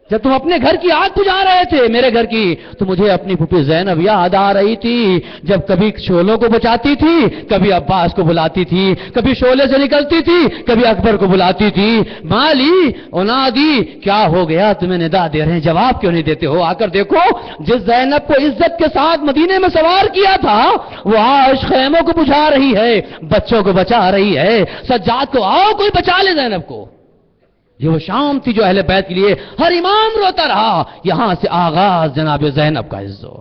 جب تم اپنے گھر کی آگ بجھا رہے تھے میرے گھر کی تو مجھے اپنی پھوپھی زینب یاد آ رہی تھی، جب کبھی شعلوں کو بچاتی تھی، کبھی عباس کو بلاتی تھی، کبھی شعلے سے نکلتی تھی، کبھی اکبر کو بلاتی تھی۔ مالی انادی، کیا ہو گیا تمہیں ندا دے رہے ہیں، جواب کیوں نہیں دیتے ہو؟ آ کر دیکھو، جس زینب کو عزت کے ساتھ مدینے میں سوار کیا تھا وہ آج خیموں کو بجھا رہی ہے، بچوں کو بچا رہی ہے۔ سجاد کو آؤ کوئی بچا لے زینب کو۔ یہ وہ شام تھی جو اہل بیت کے لیے ہر امام روتا رہا، یہاں سے آغاز جناب زینب کا عزو۔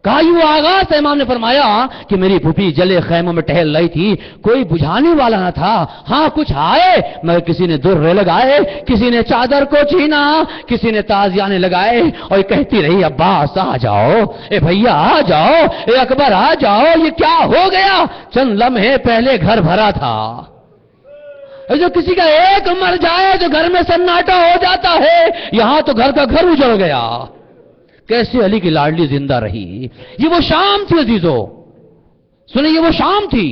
کہا یہ آغاز سے امام نے فرمایا کہ میری پھوپھی جلے خیموں میں ٹہل رہی تھی، کوئی بجھانے والا نہ تھا، ہاں کچھ آئے مگر کسی نے درے لگائے، کسی نے چادر کو چھینا، کسی نے تازیانے لگائے، اور یہ کہتی رہی عباس آ جاؤ، اے بھیا آ جاؤ، اے اکبر آ جاؤ، یہ کیا ہو گیا؟ چند لمحے پہلے گھر بھرا تھا، جو کسی کا ایک مر جائے تو گھر میں سناٹا ہو جاتا ہے، یہاں تو گھر کا گھر اجڑ گیا۔ کیسے علی کی لاڈلی زندہ رہی؟ یہ وہ شام تھی عزیزو، سنیں یہ وہ شام تھی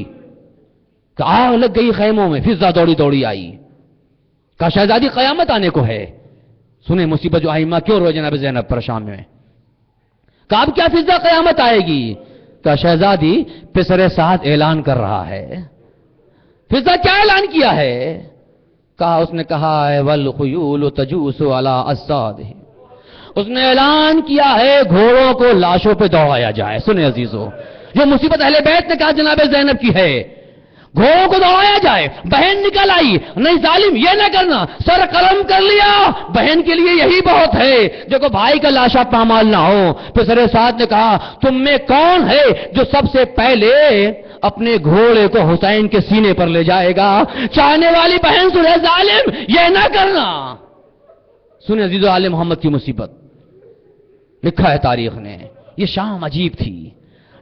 کہ آگ لگ گئی خیموں میں، فضا دوڑی دوڑی آئی، کہا شہزادی قیامت آنے کو ہے۔ سنیں مصیبت جو آئمہ کیوں روئے جناب زینب پر شام میں، کہا اب کیا فضا قیامت آئے گی؟ کہا شہزادی پسر سعد اعلان کر رہا ہے۔ فضا کیا اعلان کیا ہے؟ کہا اس نے کہا ہے والخیول تجوس علی اصادہم، اس نے اعلان کیا ہے گھوڑوں کو لاشوں پہ دوڑایا جائے۔ سنیں عزیزو، جو مصیبت اہل بیت نے کہا جناب زینب کی ہے، گھوڑوں کو دوڑایا جائے۔ بہن نکل آئی، نہیں ظالم یہ نہ کرنا، سر قلم کر لیا، بہن کے لیے یہی بہت ہے، دیکھو بھائی کا لاشا پامال نہ ہو۔ پھر سر سعد نے کہا تم میں کون ہے جو سب سے پہلے اپنے گھوڑے کو حسین کے سینے پر لے جائے گا؟ چاہنے والی بہن سنے ظالم یہ نہ کرنا۔ سنیں عزیز آل محمد کی مصیبت، لکھا ہے تاریخ نے، یہ شام عجیب تھی،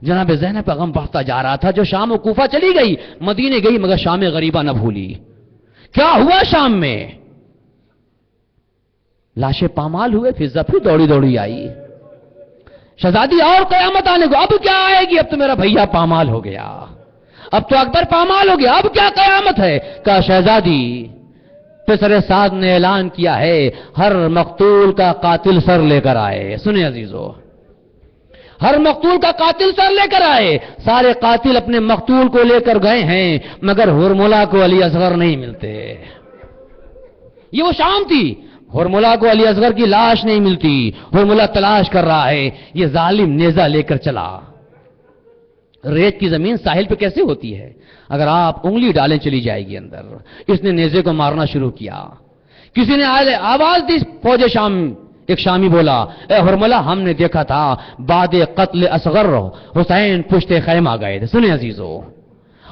جناب زینب کا غم بڑھتا جا رہا تھا۔ جو شام و کوفہ چلی گئی، مدینے گئی مگر شام غریبہ نہ بھولی۔ کیا ہوا شام میں؟ لاشیں پامال ہوئے، فضا پھر دوڑی دوڑی آئی، شہزادی اور قیامت آنے کو، اب کیا آئے گی؟ اب تو میرا بھیا پامال ہو گیا، اب تو اکبر پامال ہو گیا، اب کیا قیامت ہے؟ کہا شہزادی پسر سعد نے اعلان کیا ہے ہر مقتول کا قاتل سر لے کر آئے۔ سنیں عزیزو، ہر مقتول کا قاتل سر لے کر آئے۔ سارے قاتل اپنے مقتول کو لے کر گئے ہیں مگر ہرملہ کو علی اصغر نہیں ملتے۔ یہ وہ شام تھی، ہرملہ کو علی اصغر کی لاش نہیں ملتی، ہرملہ تلاش کر رہا ہے۔ یہ ظالم نیزہ لے کر چلا۔ ریت کی زمین ساحل پہ کیسے ہوتی ہے؟ اگر آپ انگلی ڈالیں چلی جائے گی اندر۔ اس نے نیزے کو مارنا شروع کیا، کسی نے آواز دی، فوج شام، ایک شامی بولا اے ہرملہ ہم نے دیکھا تھا بعد قتل اصغر حسین پشت خیمہ گئے تھے۔ سنیں عزیزو،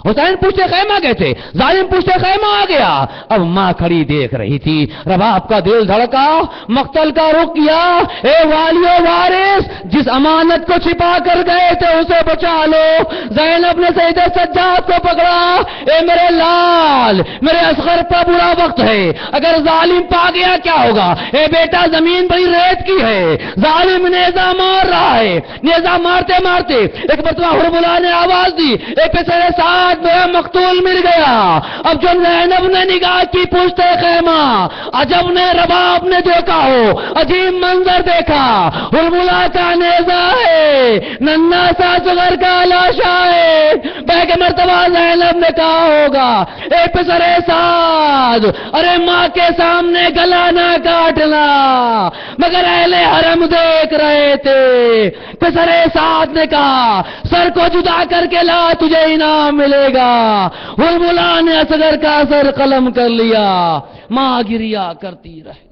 حسین پوچھتے خیمہ گئے تھے، ظالم پوچھتے خیمہ آ گیا۔ اب ماں کھڑی دیکھ رہی تھی، رباب کا دل دھڑکا، مقتل کا رخ کیا۔ اے والیو وارث، جس امانت کو چھپا کر گئے تھے اسے بچا لو۔ زینب نے سید سجاد کو پکڑا، اے میرے لال، میرے اصغر پر برا وقت ہے، اگر ظالم پا گیا کیا ہوگا؟ اے بیٹا زمین بڑی ریت کی ہے، ظالم نیزہ مار رہا ہے۔ نیزہ مارتے مارتے ایک مرتبہ ہرملہ نے آواز دی، اے پسر سعد میرا مقتول مل گیا۔ اب جو زینب نے نگاہ کی پشت خیمہ، عجب نے رباب نے دیکھا ہو، عجیب منظر دیکھا، ہرملہ کا نیزہ ہے، ننھا سا اصغر کا لاشا ہے۔ بیک مرتبہ زینب نے کہا ہوگا اے پسر سعد، ارے ماں کے سامنے گلا نہ کاٹنا، مگر اہل حرم دیکھ رہے تھے۔ پسر سعد نے کہا سر کو جدا کر کے لا، تجھے انعام ملے گا۔ ہرملہ نے اصغر کا سر قلم کر لیا، ماں گریا کرتی رہی۔